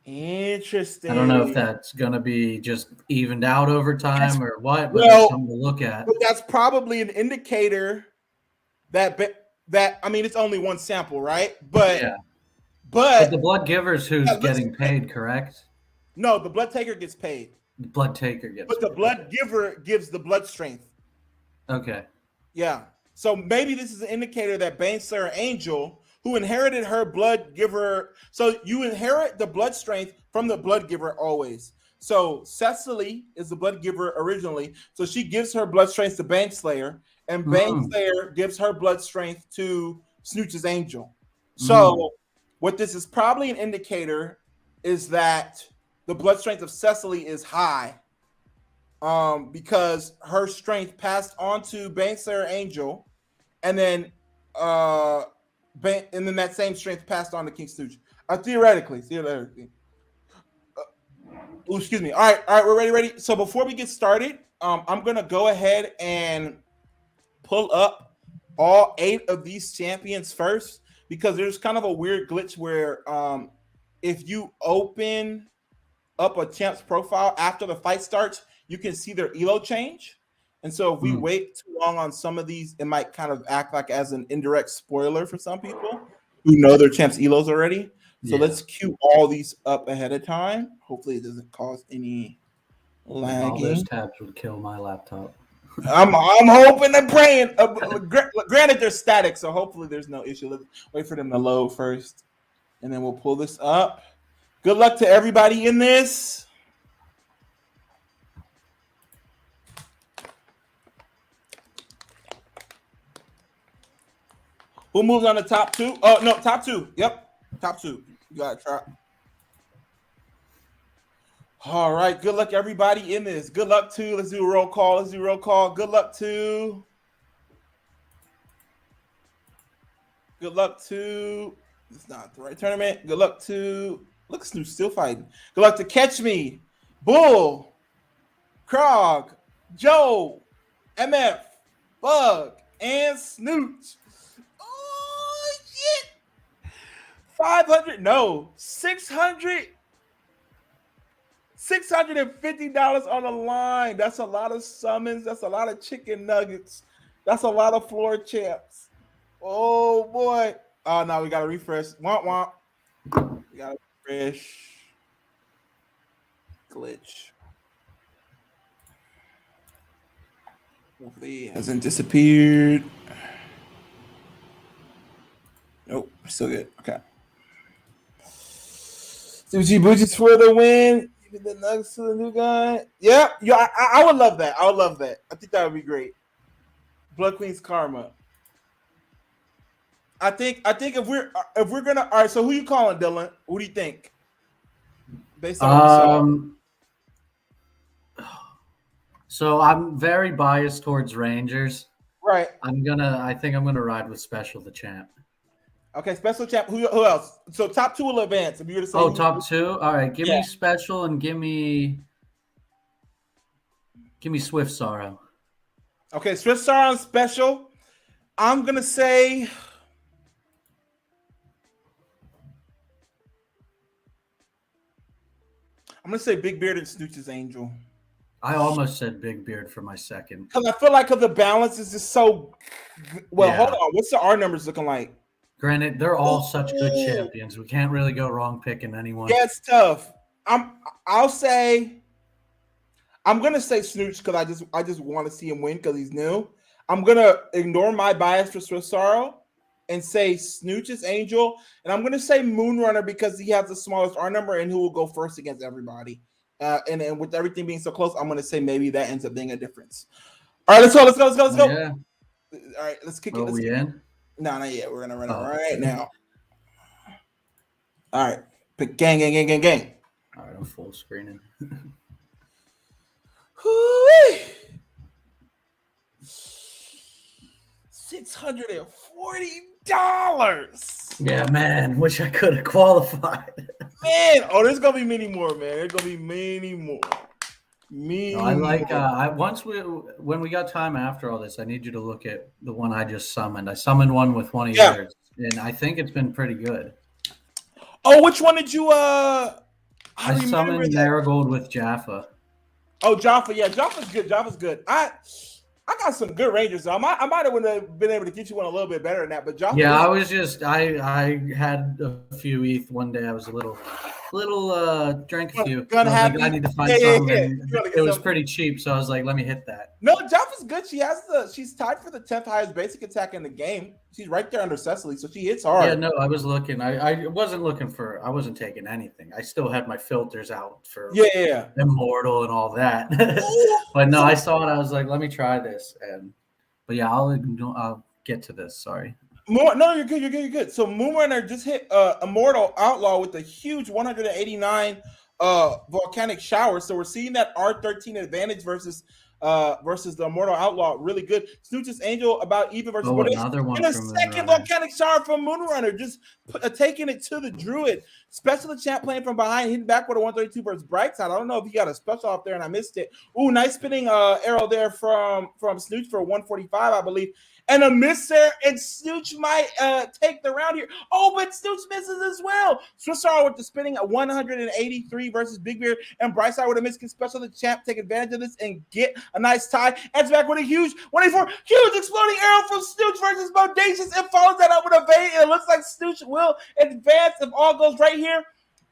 Interesting. I don't know if that's going to be just evened out over time or what, but it's something to look at. But that's probably an indicator that I mean, it's only one sample, right? But the blood giver's who's getting paid, correct? No, the blood taker gets paid. The blood taker gets paid. But the blood giver gives the blood strength. Okay. Yeah. So maybe this is an indicator that Baneslayer Angel, who inherited her blood giver. So you inherit the blood strength from the blood giver always. So Cecily is the blood giver originally. So she gives her blood strength to Baneslayer, and Baneslayer gives her blood strength to Snooch's Angel. So what this is probably an indicator is that the blood strength of Cecily is high. Because her strength passed on to Baneslayer Angel, and then that same strength passed on to King Snooch. Theoretically. Excuse me. All right, we're ready. So before we get started, I'm gonna go ahead and pull up all 8 of these champions first, because there's kind of a weird glitch where if you open up a champ's profile after the fight starts, you can see their elo change. And so if we wait too long on some of these, it might kind of act like as an indirect spoiler for some people who know their champ's elos already. So let's queue all these up ahead of time. Hopefully it doesn't cause any lagging. All those tabs would kill my laptop. I'm hoping and praying. Granted, they're static, so hopefully there's no issue. Let's wait for them to load first, and then we'll pull this up. Good luck to everybody in this. Who moves on the top 2? Oh, no, top 2. Yep, top 2. You got to try. All right, good luck everybody in this. Good luck to, let's do a roll call. Good luck to, it's not the right tournament. Good luck to, look, Snoop still fighting. Good luck to Catch Me, Bull, Krog, Joe, MF, Bug, and Snooch. Oh, shit. 500, no, 600. $650 on the line. That's a lot of summons. That's a lot of chicken nuggets. That's a lot of floor champs. Oh, boy. Oh, no, we got to refresh. Womp, womp. We got to refresh. Glitch. Hopefully it hasn't disappeared. Nope, still good. Okay. Sushi Boochies for the win. Give the nuggets to the new guy. Yeah, I would love that. I would love that. I think that would be great. Blood Queen's Karma. I think if we're gonna all right. So who you calling, Dylan? Who do you think? Based on So I'm very biased towards Rangers. Right. I think I'm gonna ride with Special the Champ. Okay, Special Champ. Who else? So top two will advance. If you were to say top two. All right, give me Special and give me Swift Sorrow. Okay, Swift Sorrow and Special. I'm gonna say. Big Beard and Snooch's Angel. I almost said Big Beard for my second. Because I feel like the balance is just so well. Yeah. Hold on, what's the R numbers looking like? Granted, they're all such good champions. We can't really go wrong picking anyone. Yeah, it's tough. I'll say I'm gonna say Snooch because I just want to see him win because he's new. I'm gonna ignore my bias for Swift Sorrow and say Snooch's Angel, and I'm gonna say Moonrunner because he has the smallest R number and who will go first against everybody. And with everything being so close, I'm gonna say maybe that ends up being a difference. All right, let's go. Yeah. All right, let's kick it. Are we in? No, not yet. We're gonna run it right now. All right, pick gang. All right, I'm full screening. $640. Yeah, man. Wish I could have qualified. Man, there's gonna be many more, man. There's gonna be many more. When we got time after all this, I need you to look at the one I just summoned. I summoned one with one of yours, and I think it's been pretty good. Oh, which one did you I summoned Marigold with Jaffa. Oh, Jaffa, yeah, Jaffa's good. I got some good Rangers. So I might have been able to get you one a little bit better than that. But Jaffa, I had a few ETH one day. I was a little drank a few. I need to find something. It was pretty cheap, so I was like, let me hit that. No, Jaffa's good. She's tied for the 10th highest basic attack in the game. She's right there under Cecily, so she hits hard. Yeah, no, I was looking. I wasn't taking anything. I still had my filters out for Immortal and all that. But no, I saw it. I was like, let me try this. But yeah, I'll get to this. Sorry. No, you're good. So Moonrunner just hit Immortal Outlaw with a huge 189 volcanic shower. So we're seeing that R13 advantage versus the Immortal Outlaw really good. Snooch's Angel about even versus another one. And a second volcanic shower from Moonrunner, just taking it to the Druid. Special the champ playing from behind, hitting back with a 132 versus Brightside. I don't know if he got a special off there and I missed it. Ooh, nice spinning arrow there from Snooch for 145, I believe. And a miss there, and Snooch might take the round here. Oh, but Snooch misses as well. Swift Sorrow with the spinning at 183 versus Big Beard, and Brightside with a miss. Can Special the champ take advantage of this and get a nice tie? Ed's back with a huge 184, huge exploding arrow from Snooch versus Bodacious, and follows that up with a bait. And it looks like Snooch will advance if all goes right here.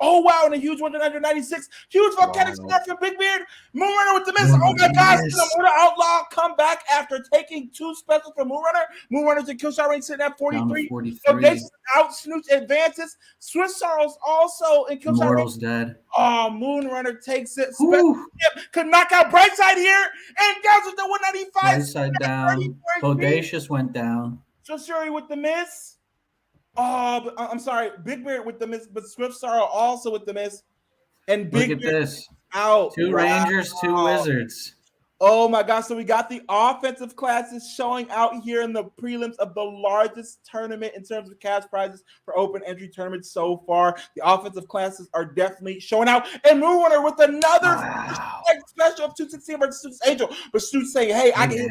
Oh, wow, and a huge 196. Huge volcanic start from Big Beard. Moonrunner with the miss. Oh, my gosh. Immortal Outlaw come back after taking two specials from Moonrunner. Moonrunner's in kill shot range sitting at 43. So out, Snooch advances. Swift Sorrow's also in kill shot range. Immortal's dead. Oh, Moonrunner takes it. Could knock out Brightside here. And goes with the 195. Brightside down. Bodacious went down. So Shuri with the miss. Oh, I'm sorry. Big Beard with the miss, but Swift Sorrow also with the miss. And Big Look at Beard this. Out. Two Rangers, two Wizards. Oh my gosh. So we got the offensive classes showing out here in the prelims of the largest tournament in terms of cash prizes for open entry tournaments so far. The offensive classes are definitely showing out. And Moonrunner with another special of 216 versus Snooch's Angel. But Snooch saying, hey, I can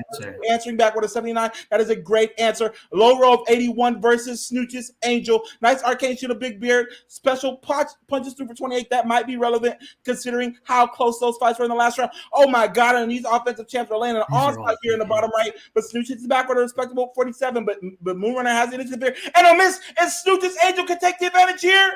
answering back with a 79. That is a great answer. Low row of 81 versus Snooch's Angel. Nice arcane shoot of Big Beard. Special punches through for 28. That might be relevant considering how close those fights were in the last round. Oh my God. And these offensive champs are laying an onslaught here in the bottom right, but Snooch hits back with a respectable 47, but Moonrunner has the initiative here, and a miss, and Snooch's Angel can take the advantage here.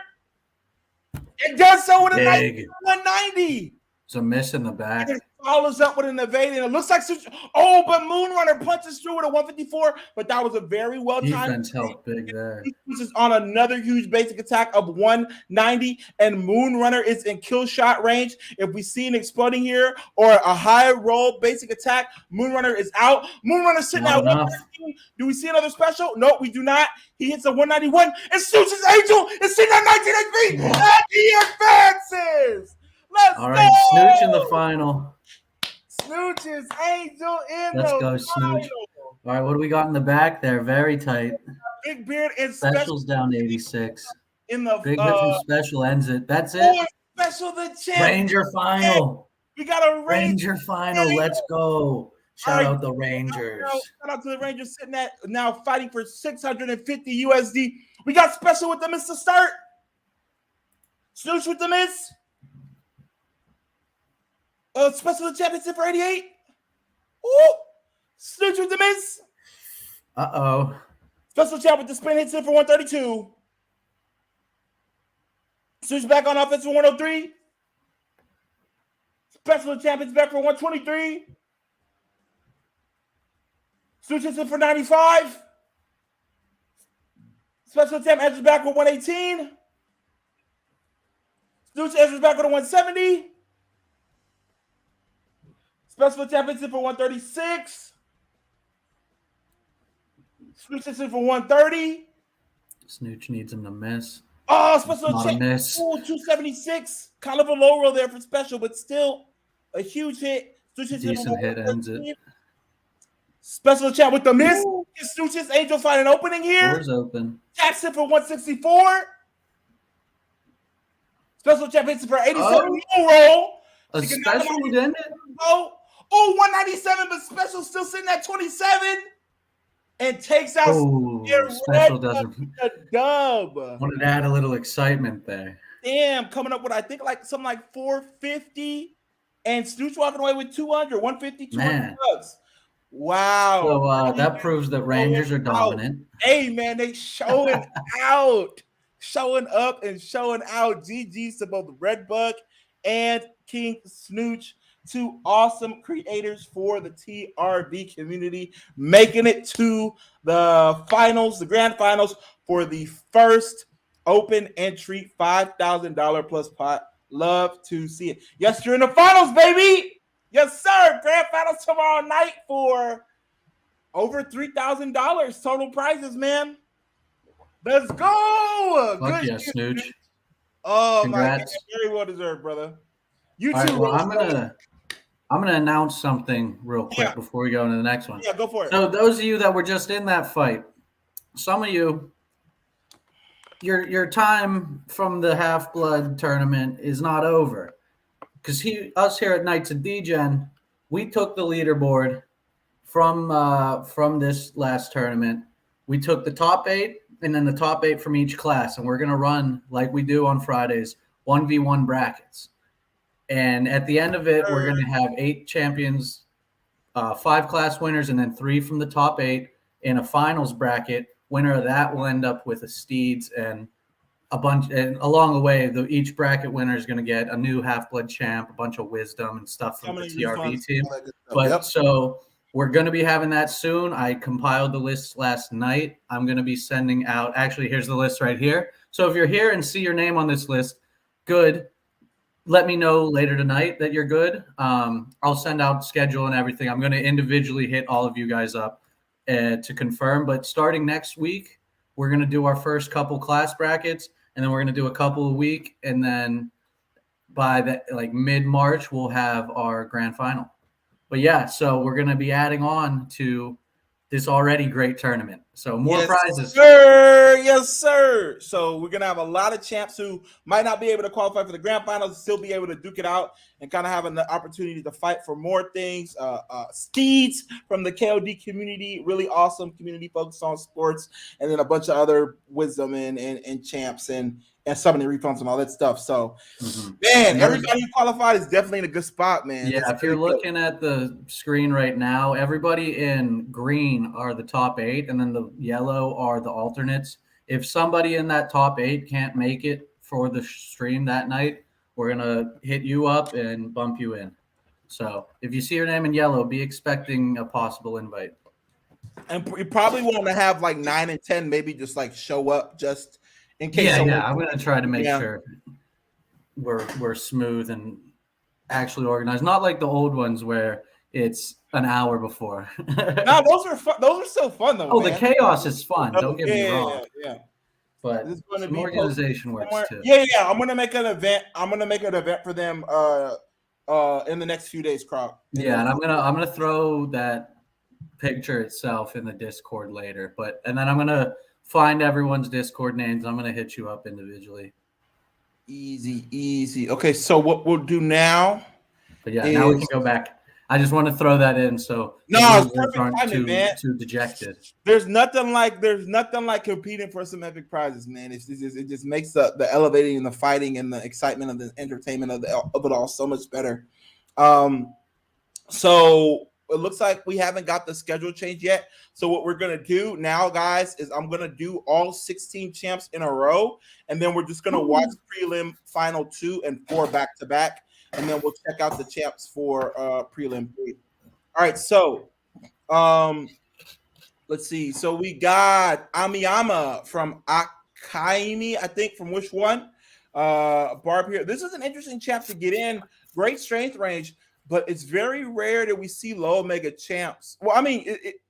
It does so with a nice 190. It's a miss in the back. follows up with an evade, and it looks like but Moonrunner punches through with a 154, but that was a very well timed defense helped big there. This is on another huge basic attack of 190, and Moonrunner is in kill shot range. If we see an exploding here or a high roll basic attack, Moonrunner is out. Moonrunner sitting at 113. Do we see another special? No, we do not. He hits a 191, and Snooch's Angel is sitting at 19 HP, and he advances. All right, Snooch in the final. Snooch's Angel in Let's the go, final. Snooch. All right, what do we got in the back there? Very tight. Big Beard and Special's down to 86. In the big hit from Special ends it. That's it. Oh, Special the champ. Ranger final. We got a Ranger final. Let's go. Shout out the Rangers. Shout out to the Rangers sitting at now fighting for 650 USD. We got Special with the miss to start. Snooch with the miss. Special the championship for 88. Ooh. Snooch with the miss. Uh-oh. Special champ with the spin hits in for 132. Snooch back on offense for 103. Special champions back for 123. Snooch hits in for 95. Special champ enters back with 118. Snooch enters back with a 170. Special champ hits in for 136. Snooch hits in for 130. Snooch needs him to miss. Oh, Special champ. Miss. Ooh, 276. Kind of a low roll there for Special, but still a huge hit. Decent hit ends it. Special champ with the miss. Snooch's Angel find an opening here. Door's open. Taps it for 164. Special champ hits it for 87. Low roll. A special would end it? Oh, 197, but Special still sitting at 27. And takes out Special doesn't. The dub. Wanted to add a little excitement there. Damn, coming up with I think like something like 450, and Snooch walking away with 200, 150, 200 bucks. Wow. So that proves that Rangers are dominant. Hey man, they showing out, showing up and showing out. GG's to both Redbug and King Snooch. Two awesome creators for the TRB community, making it to the finals, the grand finals for the first open entry $5,000 plus pot. Love to see it. Yes, you're in the finals, baby. Yes, sir. Grand finals tomorrow night for over $3,000 total prizes, man. Let's go. Fuck yeah, Snooch. Oh, congrats. My God. Very well deserved, brother. You too. Right, well, I'm gonna announce something real quick before we go into the next one. Yeah, go for it. So those of you that were just in that fight, some of you, your time from the Half-Blood tournament is not over. Because us here at Knights of Degen, we took the leaderboard from this last tournament. We took the top 8 and then the top 8 from each class, and we're gonna run like we do on Fridays, 1v1 brackets. And at the end of it, we're going to have 8 champions, 5 class winners, and then 3 from the top 8 in a finals bracket. Winner of that will end up with a Steeds and a bunch. And along the way, each bracket winner is going to get a new Half-Blood champ, a bunch of wisdom and stuff from the TRB team. But so we're going to be having that soon. I compiled the list last night. I'm going to be sending out. Actually, here's the list right here. So if you're here and see your name on this list, good. Let me know later tonight that you're good. I'll send out schedule and everything. I'm going to individually hit all of you guys up to confirm. But starting next week, we're going to do our first couple class brackets, and then we're going to do a couple a week. And then by mid-March, we'll have our grand final. But yeah, so we're going to be adding on to this already great tournament. So more prizes. Sir. Yes, sir. So we're going to have a lot of champs who might not be able to qualify for the grand finals, still be able to duke it out and kind of having the opportunity to fight for more things. Steeds from the KOD community, really awesome community focused on sports, and then a bunch of other wisdom and champs and summoning refunds and all that stuff. So, man, everybody who qualified is definitely in a good spot, man. Yeah, if you're looking at the screen right now, everybody in green are the top 8, and then the yellow are the alternates. If somebody in that top 8 can't make it for the stream that night, we're going to hit you up and bump you in. So if you see your name in yellow, be expecting a possible invite. And you probably want to have like 9 and 10 maybe just like show up just in case. Yeah. I'm going to try to make sure we're smooth and actually organized. Not like the old ones where it's an hour before. No, those are fun. Those are so fun though. Oh, man. The chaos is fun. Don't get me wrong. Yeah. But this is going to be organization works too. Yeah. I'm gonna make an event. I'm gonna make an event for them in the next few days, Croc. Yeah, and I'm gonna throw that picture itself in the Discord later. And then I'm gonna find everyone's Discord names. I'm gonna hit you up individually. Easy. Okay, so what we'll do now. But yeah, now we can go back. I just want to throw that in so aren't too dejected. There's nothing like competing for some epic prizes, man. It just makes the elevating and the fighting and the excitement of the entertainment of it all so much better. So it looks like we haven't got the schedule change yet. So what we're gonna do now, guys, is I'm gonna do all 16 champs in a row, and then we're just gonna watch prelim final 2 and 4 back to back. And then we'll check out the champs for prelim 3. All right, so let's see. So we got Amiyama from Akaimi, I think, from which one? Barb here. This is an interesting champ to get in. Great strength range, but it's very rare that we see low omega champs. Well, I mean,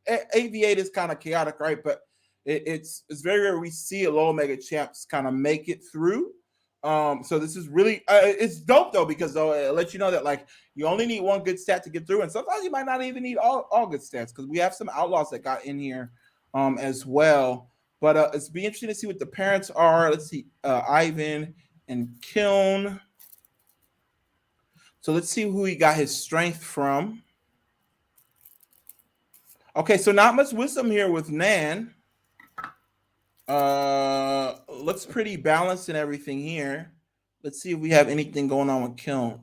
AV8 is kind of chaotic, right? But it's very rare we see a low omega champs kind of make it through. So this is really it's dope though, because it lets you know that like you only need one good stat to get through, and sometimes you might not even need all good stats, because we have some outlaws that got in here as well. But it's be interesting to see what the parents are. Let's see, Ivan and Kiln. So let's see who he got his strength from. Okay, so not much wisdom here with Nan. Looks pretty balanced and everything here. Let's see if we have anything going on with Kiln.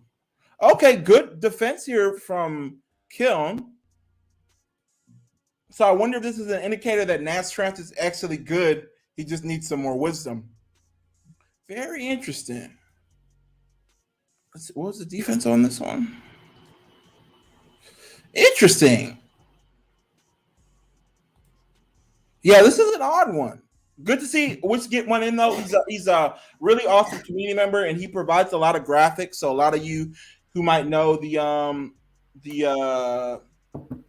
Okay, good defense here from Kiln. So I wonder if this is an indicator that Nan's strength is actually good. He just needs some more wisdom. Very interesting. Let's see, what was the defense on this one? Interesting. Yeah, this is an odd one. Good to see Witch get one in though. He's a really awesome community member, and he provides a lot of graphics. So a lot of you who might know the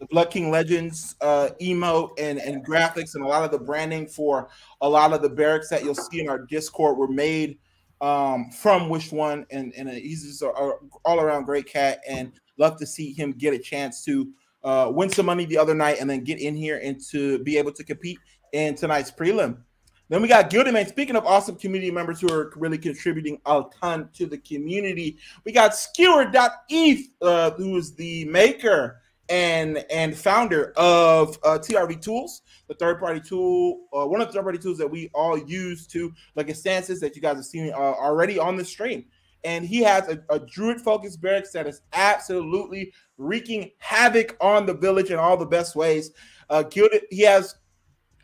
Blood King Legends emote and graphics, and a lot of the branding for a lot of the barracks that you'll see in our Discord were made from Wish One, and he's just a all around great cat, and love to see him get a chance to win some money the other night and then get in here and to be able to compete in tonight's prelim. Then we got Gilded Man. Speaking of awesome community members who are really contributing a ton to the community, we got Skewer.eth, who is the maker and founder of TRV Tools, the third-party tool, one of the third-party tools that we all use to look at stances that you guys have seen already on the stream. And he has a druid-focused barracks that is absolutely wreaking havoc on the village in all the best ways. Gilded,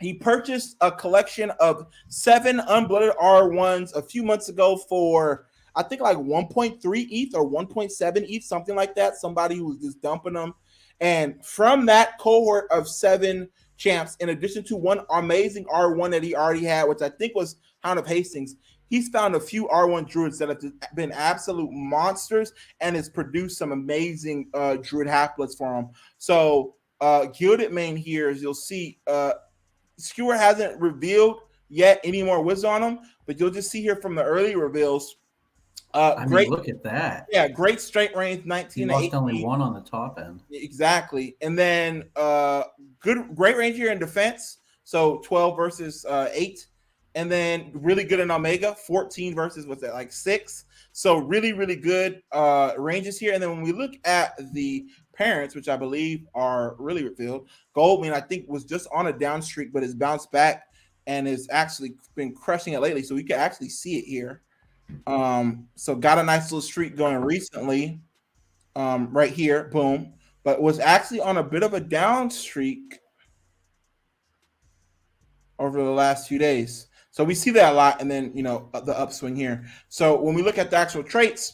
he purchased a collection of 7 unblooded R1s a few months ago for, I think, like 1.3 ETH or 1.7 ETH, something like that. Somebody who was just dumping them. And from that cohort of 7 champs, in addition to one amazing R1 that he already had, which I think was Hound of Hastings, he's found a few R1 druids that have been absolute monsters and has produced some amazing druid half-bloods for him. So Gilded Mane here, as you'll see, Skewer hasn't revealed yet any more wisdom on him, but you'll just see here from the early reveals. Great, look at that. Yeah, great straight range, 19 to 18. Only one on the top end. Exactly. And then great range here in defense. So 12 versus 8. And then really good in Omega, 14 versus what's that, like 6. So really, really good ranges here. And then when we look at the parents, which I believe are really revealed, Goldman, I think, was just on a down streak, but has bounced back and has actually been crushing it lately. So we can actually see it here. So got a nice little streak going recently, right here, boom, but was actually on a bit of a down streak over the last few days. So we see that a lot, and then, you know, the upswing here. So when we look at the actual traits,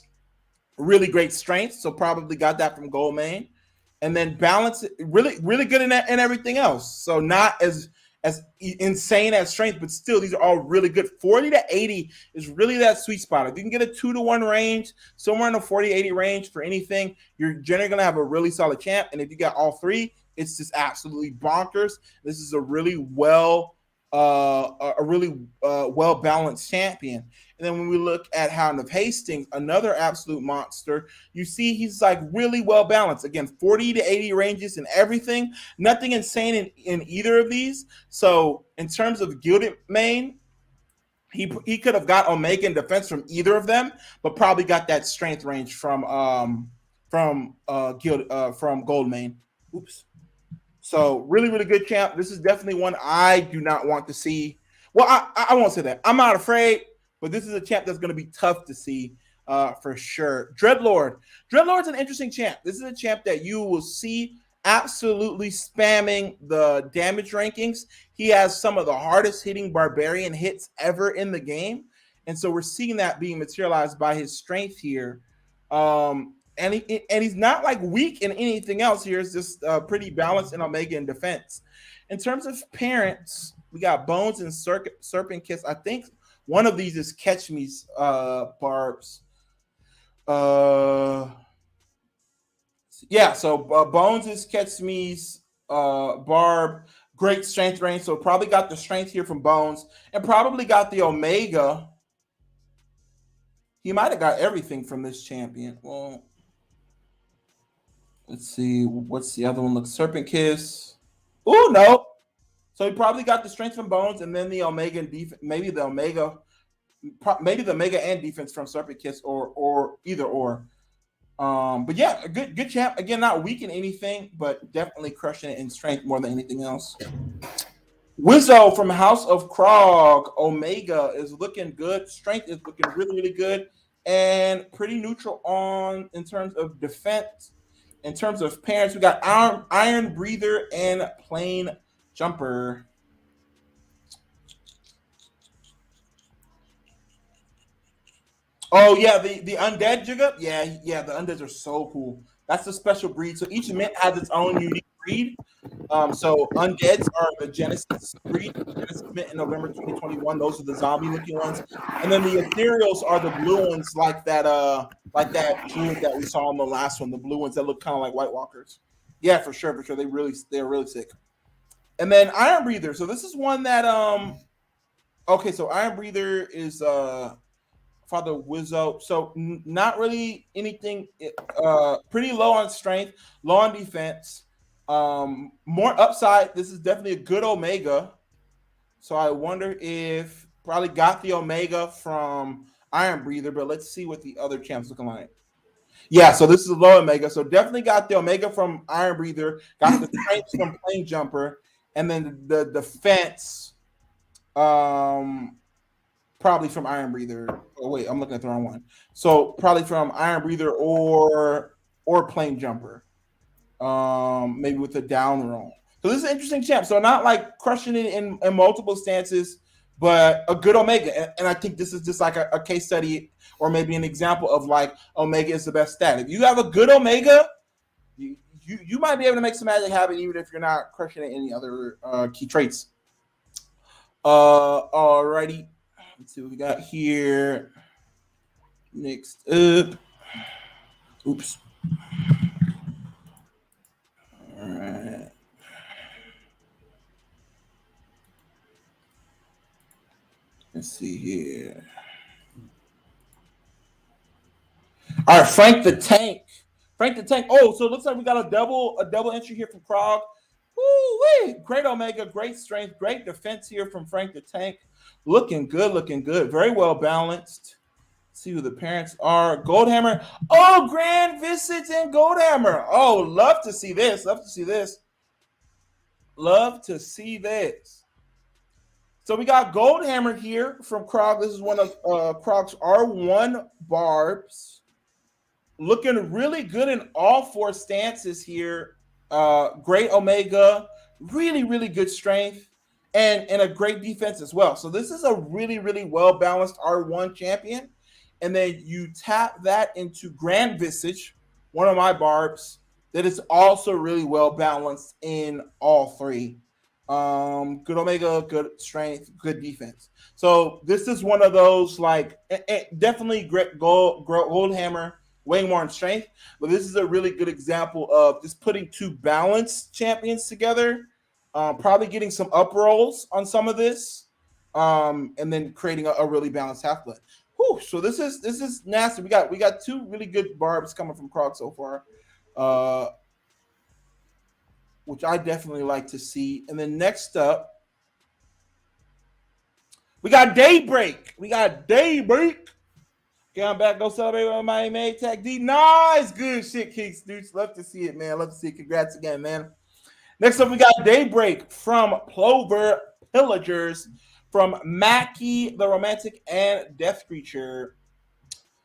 really great strength, so probably got that from Goldmane. And then balance, really, really good in that and everything else. So not as insane as strength, but still, these are all really good. 40 to 80 is really that sweet spot. If you can get a 2-to-1 range, somewhere in the 40-80 range for anything, you're generally going to have a really solid champ. And if you got all three, it's just absolutely bonkers. This is a really well balanced champion. And then when we look at Hound of Hastings, another absolute monster, you see he's like really well balanced. Again, 40 to 80 ranges and everything. Nothing insane in either of these. So in terms of Gilded Mane, he could have got Omega in defense from either of them, but probably got that strength range from Goldmane. Oops. So really, really good champ. This is definitely one I do not want to see. Well, I won't say that. I'm not afraid, but this is a champ that's going to be tough to see for sure. Dreadlord. Dreadlord's an interesting champ. This is a champ that you will see absolutely spamming the damage rankings. He has some of the hardest hitting barbarian hits ever in the game. And so we're seeing that being materialized by his strength here. And he's not like weak in anything else here. It's just pretty balanced in Omega and defense. In terms of parents, we got Bones and Serpent Kiss. I think one of these is Catch Me's barbs. Yeah, so Bones is Catch Me's barb. Great strength range. So probably got the strength here from Bones and probably got the Omega. He might have got everything from this champion. Well, let's see. What's the other one? Look, Serpent Kiss. Oh, no. So he probably got the strength from Bones and then the Omega and defense. Maybe the Omega and defense from Serpent Kiss or either or. But yeah, a good champ. Again, not weak in anything, but definitely crushing it in strength more than anything else. Wizzo from House of Krog. Omega is looking good. Strength is looking really, really good. And pretty neutral in terms of defense. In terms of parents, we got Iron Breather and Plain Jumper. Oh, yeah, the Undead Jigga? Yeah, the Undeads are so cool. That's a special breed. So each mint has its own unique breed. So Undeads are the Genesis breed. Genesis mint in November 2021. Those are the zombie-looking ones. And then the Ethereals are the blue ones like that druid that we saw in the last one, the blue ones that look kind of like White Walkers. Yeah, for sure. They're really sick. And then Iron Breather. So this is one that okay, so Iron Breather is Father Wizzo. So not really anything, pretty low on strength, low on defense, more upside. This is definitely a good Omega. So I wonder if probably got the Omega from Iron Breather, but let's see what the other champs looking like. Yeah, so this is a low Omega. So definitely got the Omega from Iron Breather, got the strength from Plain Jumper, and then the defense probably from Iron Breather. Oh wait, I'm looking at the wrong one. So probably from Iron Breather or Plain Jumper. Maybe with a down roll. So this is an interesting champ. So not like crushing it in multiple stances, but a good Omega. And I think this is just like a case study or maybe an example of like Omega is the best stat. If you have a good Omega, you might be able to make some magic happen even if you're not crushing it in any other key traits. Alrighty. Let's see what we got here. Next up. Oops. All right. Let's see here. All right, Frank the Tank. Oh, so it looks like we got a double entry here from Krog. Woo-wee. Great Omega, great strength, great defense here from Frank the Tank. Looking good. Very well balanced. Let's see who the parents are. Goldhammer. Oh, Grand Visage and Goldhammer. Oh, love to see this. So we got Goldhammer here from Krog. This is one of Krog's R1 barbs. Looking really good in all four stances here. Great Omega, really good strength, and a great defense as well. So this is a really well balanced R1 champion. and then you tap that into Grand Visage, one of my barbs that is also really well balanced in all three. Good Omega, good strength, good defense. So this is one of those like definitely great gold hammer, way more in strength, but this is a really good example of just putting two balanced champions together, probably getting some up rolls on some of this, and then creating a really balanced half blend. Whew, so this is nasty. We got two really good barbs coming from Krog so far, which I definitely like to see. And then next up, we got Daybreak. Okay, I'm back. Go celebrate with my mate Tag D. Nice, good shit, Kicks, dudes. Love to see it, man. Love to see it. Congrats again, man. Next up, we got Daybreak from Plover Pillagers from Mackie the Romantic and Death Creature.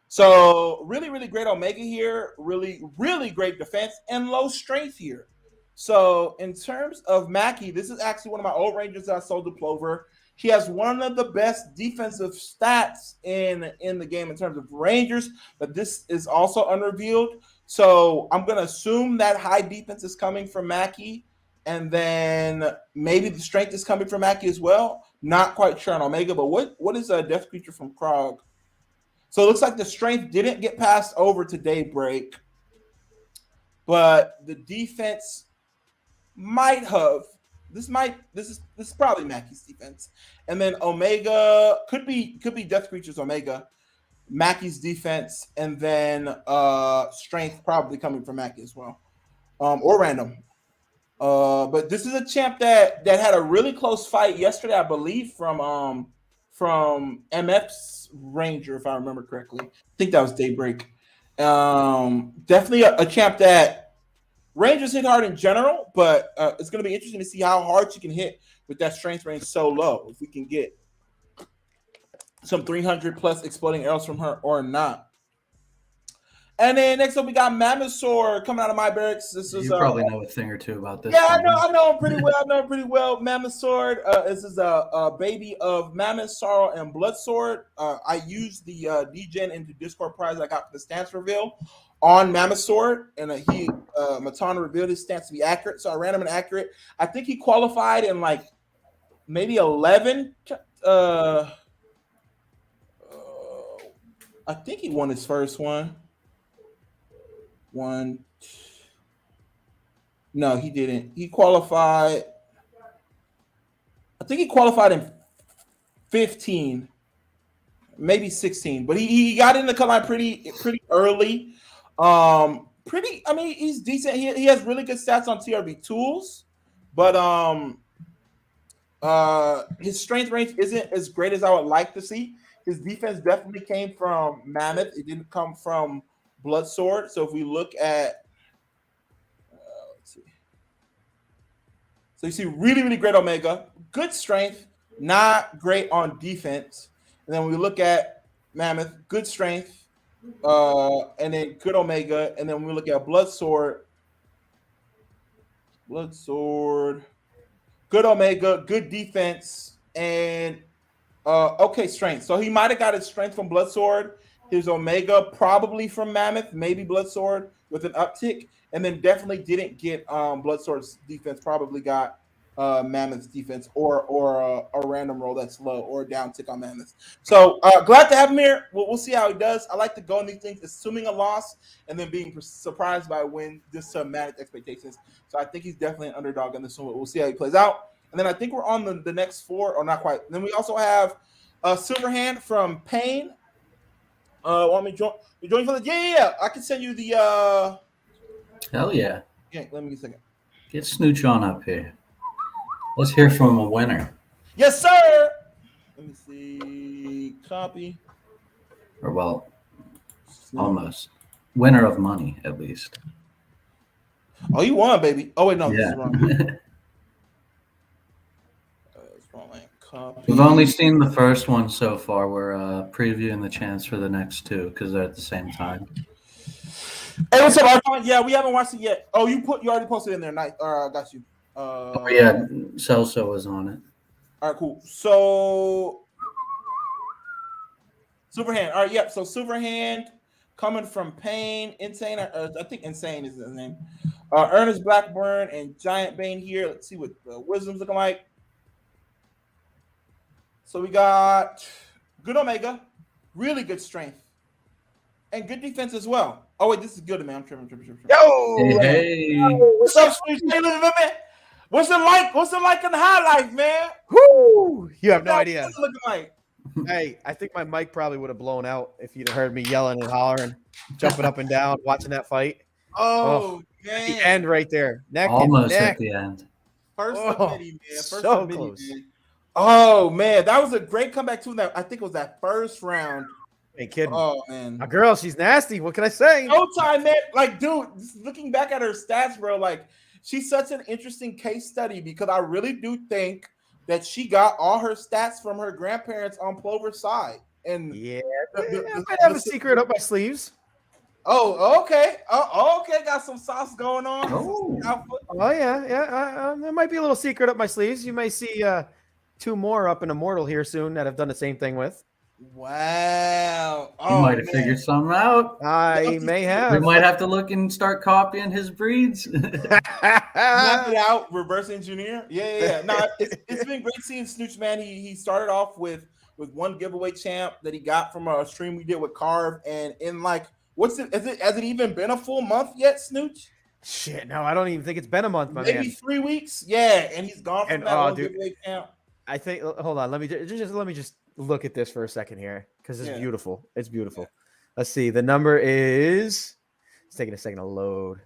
So really, really great Omega here. Really, really great defense and low strength here. So in terms of Mackie, this is actually one of my old Rangers that I sold to Plover. He has one of the best defensive stats in the game in terms of Rangers, but this is also unrevealed. So I'm going to assume that high defense is coming from Mackie, and then maybe the strength is coming from Mackie as well. Not quite sure on Omega, but what is a Death Creature from Krog? So it looks like the strength didn't get passed over to Daybreak, but the defense might have. This is probably Mackie's defense, and then Omega could be Death Creature's Omega, Mackie's defense, and then strength probably coming from Mackie as well, or random. But this is a champ that had a really close fight yesterday, I believe, from MF's Ranger, if I remember correctly. I think that was Daybreak. Definitely a champ that Rangers hit hard in general, but it's going to be interesting to see how hard she can hit with that strength range so low. If we can get some 300 plus exploding arrows from her or not. And then next up, we got Mammosaur coming out of my barracks. This is you probably know a thing or two about this. Yeah, I know him pretty well. Mammosaur. This is a baby of Mammoth, Sorrow, and Bloodsword. I used the DGen into Discord prize I got for the stance reveal on Mammosaur, and Matana revealed his stance to be accurate, so I ran him an accurate. I think he qualified in like maybe 11. I think he won his first one. No, he didn't. He qualified. I think he qualified in 15, maybe 16. But he got in the cut line pretty early. I mean, he's decent. He has really good stats on TRB tools, but his strength range isn't as great as I would like to see. His defense definitely came from Mammoth. It didn't come from Bloodsword. So if we look at, let's see. So you see really, really great Omega, good strength, not great on defense. And then we look at Mammoth, good strength, and then good Omega. And then when we look at Bloodsword, good Omega, good defense, and okay strength. So he might have got his strength from Bloodsword, his Omega probably from Mammoth, maybe Bloodsword with an uptick, and then definitely didn't get Bloodsword's defense, probably got Mammoth's defense or a random roll that's low or a down tick on Mammoth. So glad to have him here. We'll see how he does. I like to go in these things assuming a loss and then being surprised by a win, just to manage expectations. So I think he's definitely an underdog in this one. We'll see how he plays out. And then I think we're on the next four, or not quite. And then we also have Silverhand from Pain. Want me to join for the yeah? I can send you the Hell yeah. Yeah, let me get a second. Get Snooch on up here. Let's hear from a winner. Yes, sir. Let me see. Copy. Or well, almost. Winner of money, at least. Oh, you won, baby. Oh wait, no, yeah. This is wrong. Copy. We've only seen the first one so far. We're previewing the chance for the next two because they're at the same time. Hey, what's up, Archon? Yeah, we haven't watched it yet. Oh, you already posted it in there. Nice. I got you. Oh yeah, Celso was on it. All right, cool. So Superhand. All right, yep. So Superhand coming from Pain, Insane. I think Insane is his name. Ernest Blackburn and Giant Bane here. Let's see what Wisdom's looking like. So we got good Omega, really good strength, and good defense as well. Oh wait, this is good, man. I'm tripping. Yo, hey. What's up, Snoot? Hey, look, man. What's it like? What's it like in the high life, man? Whoo! You have no idea. What's it looking like? Hey, I think my mic probably would have blown out if you'd have heard me yelling and hollering, jumping up and down, watching that fight. Oh man. The end right there. Almost at the end. First of many, man. So close. Man. Oh man, that was a great comeback too. I think it was that first round. Ain't kidding. Oh man, my girl, she's nasty. What can I say? No time, man. Like, dude, looking back at her stats, bro, like she's such an interesting case study because I really do think that she got all her stats from her grandparents on Plover's side. And yeah, I might have a secret up my sleeves. Oh, okay. Oh, okay. Got some sauce going on. Oh yeah. There might be a little secret up my sleeves. You may see 2 more up in Immortal here soon that I've done the same thing with. Wow. You might have figured something out. I may have. We might have to look and start copying his breeds. Knock it out, reverse engineer. Yeah. No, it's been great seeing Snooch, man. He started off with one giveaway champ that he got from a stream we did with Carve, and in like has it even been a full month yet, Snooch? Shit, no, I don't even think it's been a month, my man. Maybe 3 weeks. Yeah, and he's gone from that one giveaway champ. I think. Hold on, let me just look at this for a second here because it's beautiful. It's beautiful. Yeah. Let's see. The number is. It's taking a second to load.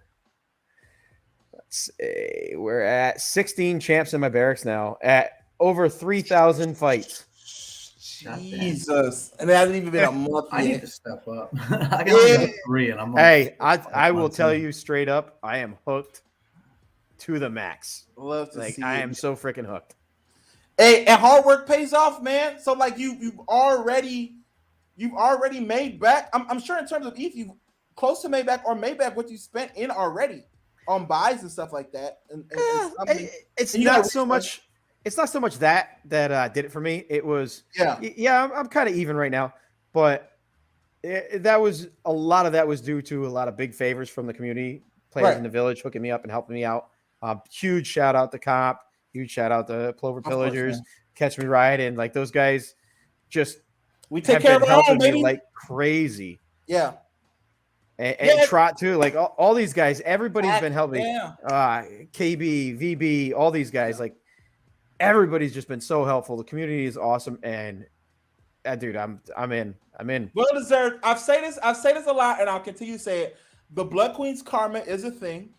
Let's see. We're at 16 champs in my barracks now at over 3,000 fights. Jesus, and it hasn't even been a month. I need to step up. I got 3, and I'm. Hey, I will tell you straight up, I am hooked to the max. Love to see I am so freaking hooked. Hey, and hard work pays off, man. So like you've already made back. I'm sure in terms of ETH, you close to made back or made back what you spent in already on buys and stuff like that. It's not so much. It's not so much that did it for me. It was I'm kind of even right now, but that was a lot of that was due to a lot of big favors from the community players in the village hooking me up and helping me out. Huge shout out to Comp. Huge shout out to Plover Pillagers, Catch Me Ride, and like those guys just we take care of our own, baby, like crazy. Yeah. And Trot too, like all these guys, everybody's been helping. Yeah. KB, VB, all these guys, like everybody's just been so helpful. The community is awesome, and dude, I'm in. Well deserved. I've said this a lot, and I'll continue to say it. The Blood Queen's karma is a thing.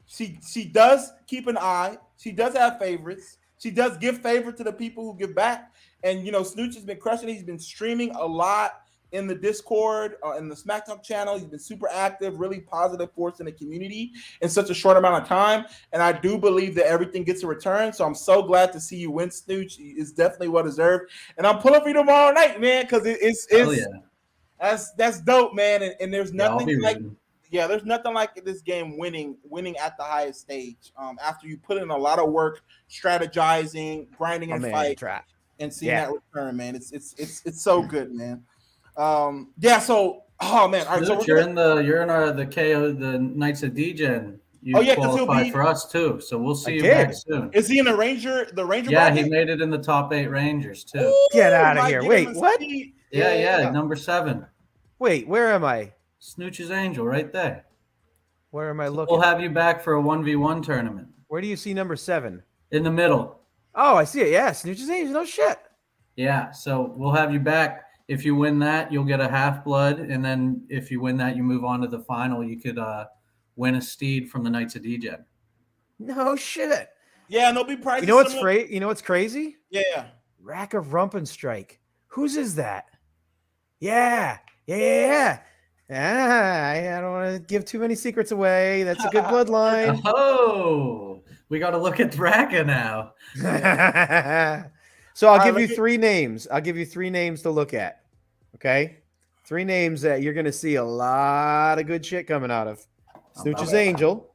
She does keep an eye. She does have favorites. She does give favor to the people who give back. And Snooch has been crushing it. He's been streaming a lot in the Discord, in the Smack Talk channel. He's been super active, really positive force in the community in such a short amount of time. And I do believe that everything gets a return. So I'm so glad to see you win, Snooch. It's definitely well deserved. And I'm pulling for you tomorrow night, man, because that's dope, man. And there's nothing like. Yeah, there's nothing like this game winning at the highest stage. After you put in a lot of work, strategizing, grinding and fight, and seeing that return, man. It's so good, man. So oh man, all right, so you're in the KO, the Knights of Degen. You qualified for us too, so we'll see you back soon. Is he in the Ranger? Yeah, he made it in the top 8 Rangers too. Ooh, get out of here! Wait, what? Yeah, number 7. Wait, where am I? Snooch's Angel, right there. Where am I looking? We'll have you back for a 1v1 tournament. Where do you see number 7? In the middle. Oh, I see it. Yeah, Snooch's Angel. No shit. Yeah, so we'll have you back. If you win that, you'll get a half-blood, and then if you win that, you move on to the final. You could win a steed from the Knights of Degen. No shit. Yeah, and they'll be priced. You know what's crazy? Yeah. Rack of Rumpenstrike. Whose is that? Yeah. I don't want to give too many secrets away. That's a good bloodline. Oh, we got to look at Raka now. So I'll give you 3 names. I'll give you 3 names to look at. Okay? 3 names that you're going to see a lot of good shit coming out of. Snooch's Angel,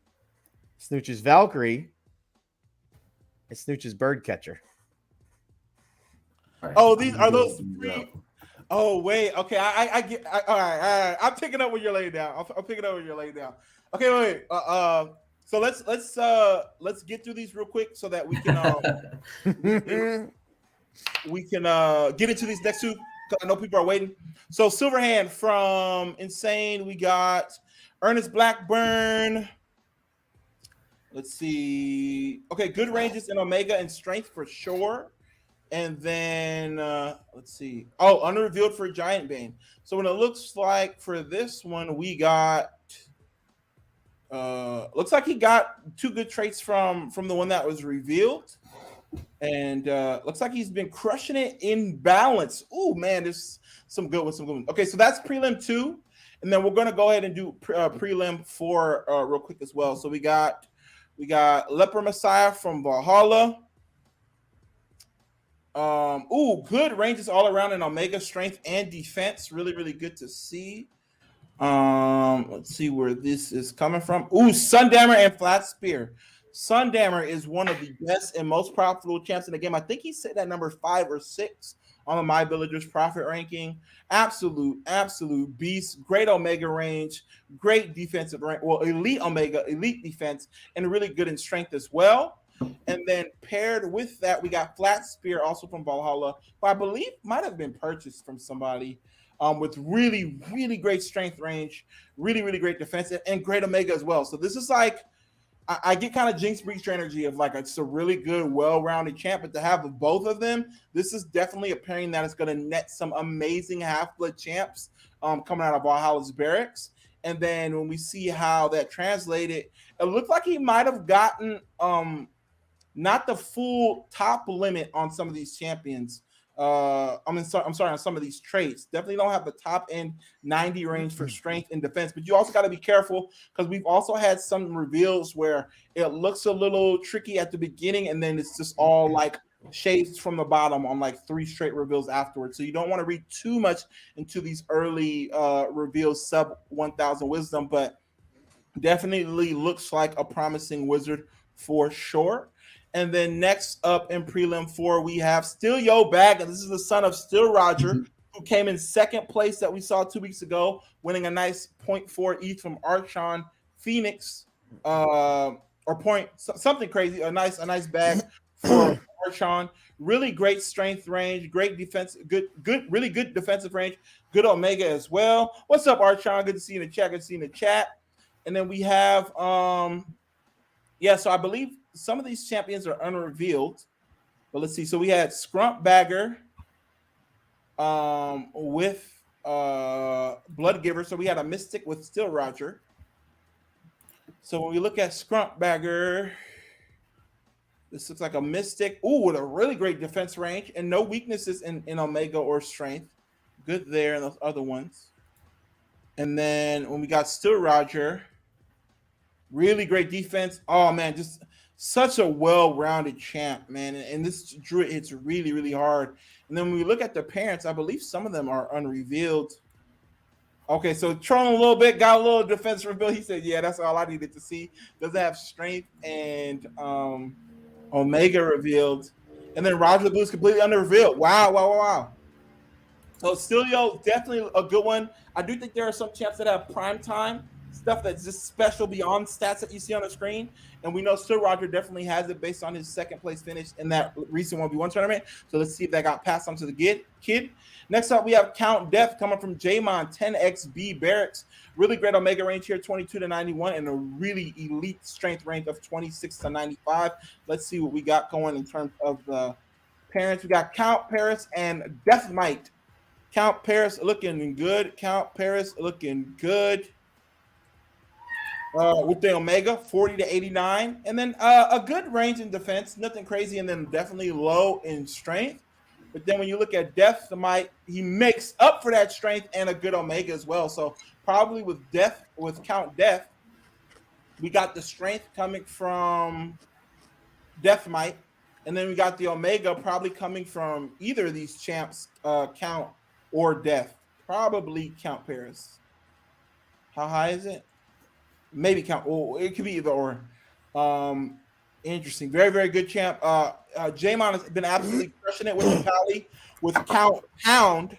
Snooch's Valkyrie, and Snooch's Birdcatcher. Oh, these are those 3. Oh wait, okay. I get. All right. I'm picking up what you're laying down. I'm picking up what you're laying down. Okay, wait. So let's get through these real quick so that we can get into these next two. I know people are waiting. So Silverhand from Insane, we got Ernest Blackburn. Let's see. Okay, good ranges in Omega and strength for sure. And then let's see. Oh, unrevealed for Giant Bane. So when it looks like for this one, we got looks like he got 2 good traits from the one that was revealed. And looks like he's been crushing it in balance. Oh man, there's some good ones, Okay, so that's prelim 2, and then we're gonna go ahead and do prelim 4 real quick as well. So we got Leper Messiah from Valhalla. Good ranges all around in Omega, strength and defense. Really, really good to see. Let's see where this is coming from. Sundammer and Flat Spear. Sundammer is one of the best and most profitable champs in the game. I think he's sitting at number 5 or 6 on the My Villagers profit ranking. Absolute beast. Great Omega range, great defensive range. Well, elite Omega, elite defense, and really good in strength as well. And then paired with that, we got Flat Spear, also from Valhalla, who I believe might have been purchased from somebody, with really, really great strength range, really, really great defense, and great Omega as well. So this is like, I get kind of Jinx Breacher energy of like it's a really good, well-rounded champ, but to have both of them, this is definitely a pairing that is going to net some amazing half-blood champs coming out of Valhalla's barracks. And then when we see how that translated, it looked like he might have gotten not the full top limit on some of these champions. I'm sorry, on some of these traits. Definitely don't have the top end 90 range for strength and defense, but you also got to be careful because we've also had some reveals where it looks a little tricky at the beginning and then it's just all like shades from the bottom on like 3 straight reveals afterwards. So you don't want to read too much into these early reveals sub 1000 wisdom, but definitely looks like a promising wizard for sure. And then next up in prelim 4, we have Still Yo Bag, and this is the son of Still Roger, who came in 2nd place that we saw 2 weeks ago, winning a nice 0.4 ETH from Archon Phoenix, or something crazy, a nice bag for Archon. Really great strength range, great defense, really good defensive range, good Omega as well. What's up, Archon? Good to see you in the chat. And then we have so I believe some of these champions are unrevealed, but let's see. So we had Scrump Bagger with Blood Giver. So we had a Mystic with Still Roger. So when we look at Scrump Bagger, this looks like a Mystic. With a really great defense range and no weaknesses in Omega or strength. Good there in those other ones. And then when we got Still Roger, really great defense. Oh man, just such a well-rounded champ, man. And this druid hits really, really hard. And then when we look at the parents, I believe some of them are unrevealed. Okay, so trolling a little bit, got a little defense reveal. He said, yeah, that's all I needed to see. Doesn't have strength and Omega revealed. And then Roger the Blue is completely unrevealed. Wow. So Stilio, definitely a good one. I do think there are some champs that have prime time stuff that's just special beyond stats that you see on the screen. And we know Still Roger definitely has it based on his 2nd place finish in that recent 1v1 tournament. So let's see if that got passed on to the kid. Next up, we have Count Death coming from Jamon 10XB Barracks. Really great Omega range here, 22 to 91, and a really elite strength range of 26 to 95. Let's see what we got going in terms of the parents. We got Count Paris and Death Might. Count Paris looking good. With the Omega, 40 to 89. And then a good range in defense, nothing crazy, and then definitely low in strength. But then when you look at Death Might, he makes up for that strength and a good Omega as well. So probably with Count Death, we got the strength coming from Death Might. And then we got the Omega probably coming from either of these champs, Count or Death. Probably Count Paris. How high is it? Maybe Count. It could be either or. Interesting. Very, very good champ. Jamon has been absolutely crushing it with the Pally, with Count Hound.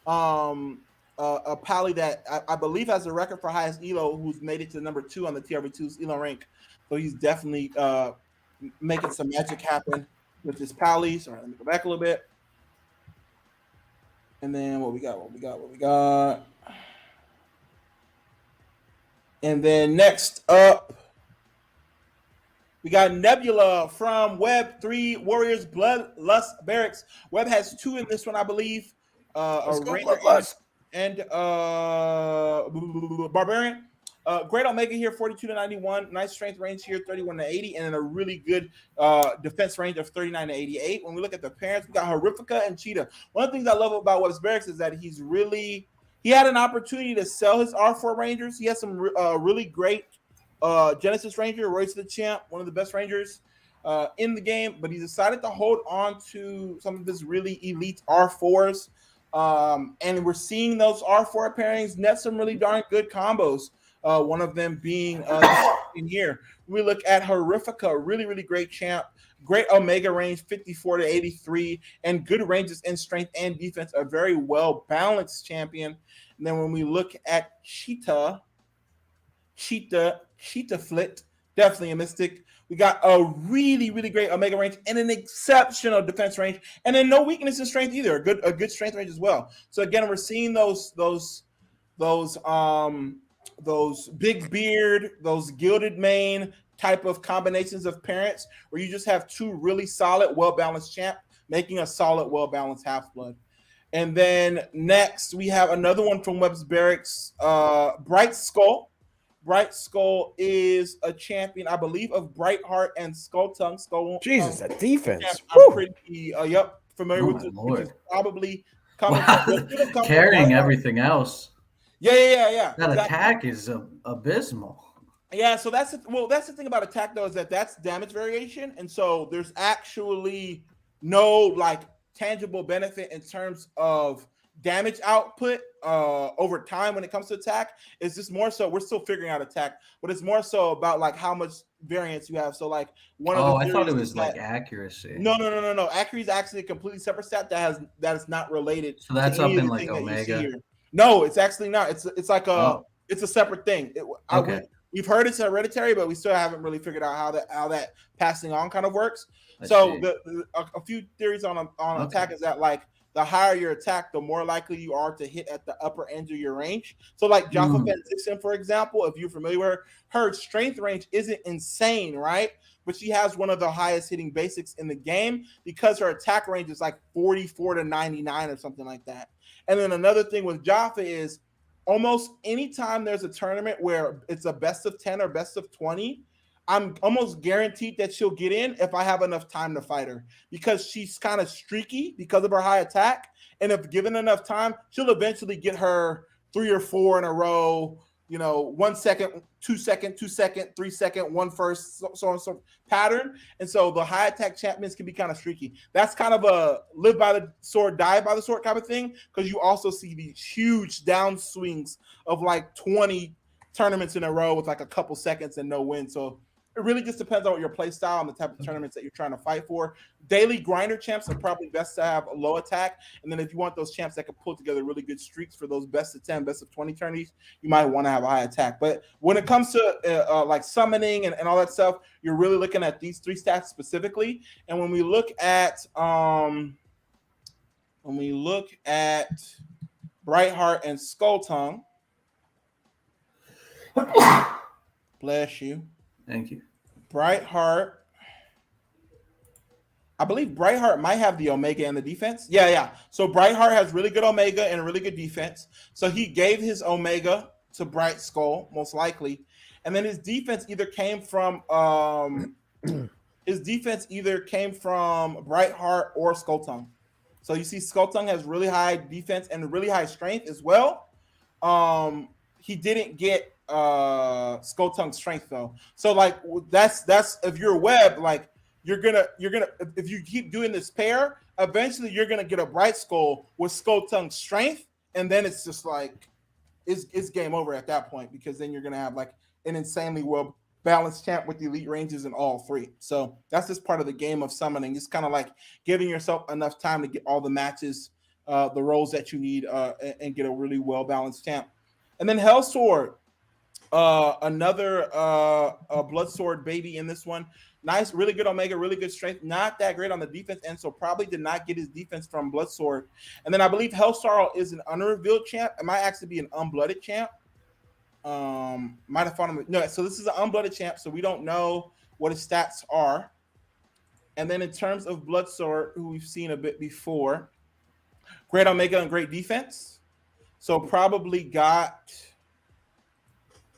a pally that I believe has a record for highest elo, who's made it to number 2 on the TRV2's elo rank. So he's definitely making some magic happen with his pallies. All right, let me go back a little bit. And then what we got. And then next up, we got Nebula from Web 3 Warriors Bloodlust Barracks. Web has 2 in this one, I believe. And Barbarian. Great Omega here, 42-91. Nice strength range here, 31-80, and then a really good defense range of 39-88. When we look at the parents, we got Horrifica and Cheetah. One of the things I love about Web's Barracks is that he had an opportunity to sell his R4 Rangers. He has some really great Genesis Ranger, Royce the Champ, one of the best Rangers in the game, but he decided to hold on to some of his really elite R4s. And we're seeing those R4 pairings net some really darn good combos. One of them being in here. We look at Horrifica, really, really great champ. Great Omega range, 54-83, and good ranges in strength and defense. A very well-balanced champion. And then when we look at Cheetah Flit, definitely a mystic. We got a really, really great Omega range and an exceptional defense range, and then no weakness in strength either. A good strength range as well. So again, we're seeing those big beard, those gilded mane type of combinations of parents, where you just have 2 really solid, well-balanced champ making a solid, well-balanced half-blood. And then next we have another one from Web's Barracks, Bright Skull. Bright Skull is a champion, I believe, of Bright Heart and Skull Tongue. Jesus, that defense. I'm pretty familiar with it. Probably carrying everything else. Yeah. That exactly. Attack is abysmal. Yeah, so that's the thing about attack though, is that's damage variation, and so there's actually no like tangible benefit in terms of damage output over time when it comes to attack. It's just more so we're still figuring out attack, but it's more so about like how much variance you have. So like I thought it was like accuracy. No. Accuracy is actually a completely separate stat that is not related. So that's up in like Omega. No, it's actually not. It's like it's a separate thing. Okay. We've heard it's hereditary, but we still haven't really figured out how that passing on kind of works. So a few theories on attack is that like the higher your attack, the more likely you are to hit at the upper end of your range. So like Jaffa Van Zixen, for example, if you're familiar with her strength range isn't insane, right? But she has one of the highest hitting basics in the game because her attack range is like 44-99 or something like that. And then another thing with Jaffa is almost anytime there's a tournament where it's a best of 10 or best of 20, I'm almost guaranteed that she'll get in if I have enough time to fight her, because she's kind of streaky because of her high attack. And if given enough time, she'll eventually get her 3 or 4 in a row, 1 second, 2 second, 2 second, 3 second, 1 first, so on, so pattern. And so the high attack champions can be kind of streaky. That's kind of a live by the sword, die by the sword kind of thing, because you also see these huge downswings of like 20 tournaments in a row with like a couple seconds and no win. So it really just depends on your play style and the type of tournaments that you're trying to fight for. Daily grinder champs are probably best to have a low attack. And then if you want those champs that can pull together really good streaks for those best of 10, best of 20 tourneys, you might want to have a high attack. But when it comes to like summoning and all that stuff, you're really looking at these 3 stats specifically. And when we look at Brightheart and Skull Tongue, bless you. Thank you. Brightheart. I believe Brightheart might have the Omega and the defense. Yeah. So Brightheart has really good Omega and really good defense. So he gave his Omega to Bright Skull, most likely. And then his defense either came from Brightheart or Skull Tongue. So you see Skull Tongue has really high defense and really high strength as well. He didn't get Skull Tongue strength though. So like that's if you're Web, like you're gonna if you keep doing this pair, eventually you're gonna get a Bright Skull with Skull Tongue strength, and then it's just like it's game over at that point, because then you're gonna have like an insanely well balanced champ with elite ranges in all 3. So that's just part of the game of summoning. It's kind of like giving yourself enough time to get all the matches the roles that you need and get a really well-balanced champ. And then Hell Sword, another Blood Sword baby in this one. Nice, really good Omega, really good strength. Not that great on the defense end, so probably did not get his defense from Blood Sword. And then I believe Hellstar is an unrevealed champ. It might actually be an unblooded champ. Might have found him. No, so this is an unblooded champ, so we don't know what his stats are. And then in terms of Blood Sword, who we've seen a bit before, great Omega and great defense. So probably got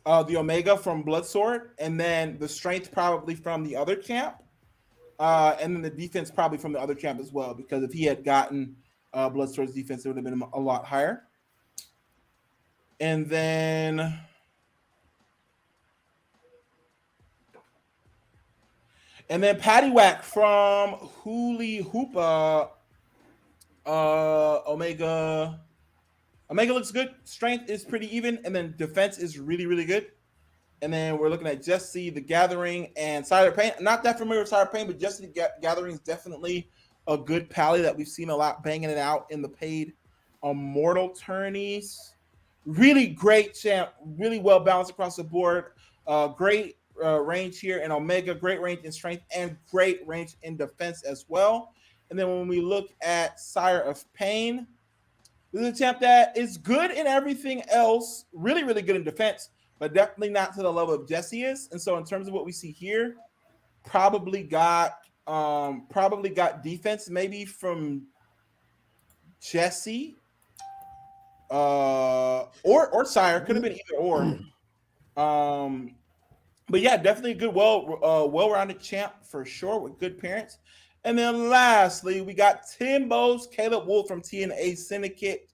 the Omega from Blood Sword, and then the strength probably from the other champ, and then the defense probably from the other champ as well, because if he had gotten Blood Sword's defense, it would have been a lot higher. And then Paddywhack from Huli Hoopa, Omega. Omega looks good. Strength is pretty even, and then defense is really, really good. And then we're looking at Jesse the Gathering and Cider Pain. Not that familiar with Cider Pain, but Jesse the Gathering is definitely a good pally that we've seen a lot banging it out in the paid Immortal tourneys. Really great champ, really well balanced across the board. Great range here in Omega, great range in strength, and great range in defense as well. And then when we look at Sire of Pain, this is a champ that is good in everything else, really, really good in defense, but definitely not to the level of Jesse is. And so in terms of what we see here, probably got defense maybe from Jesse or Sire. Could have been either or. But yeah, definitely a good, well-rounded champ for sure with good parents. And then lastly, we got Timbo's Caleb Wolf from TNA Syndicate.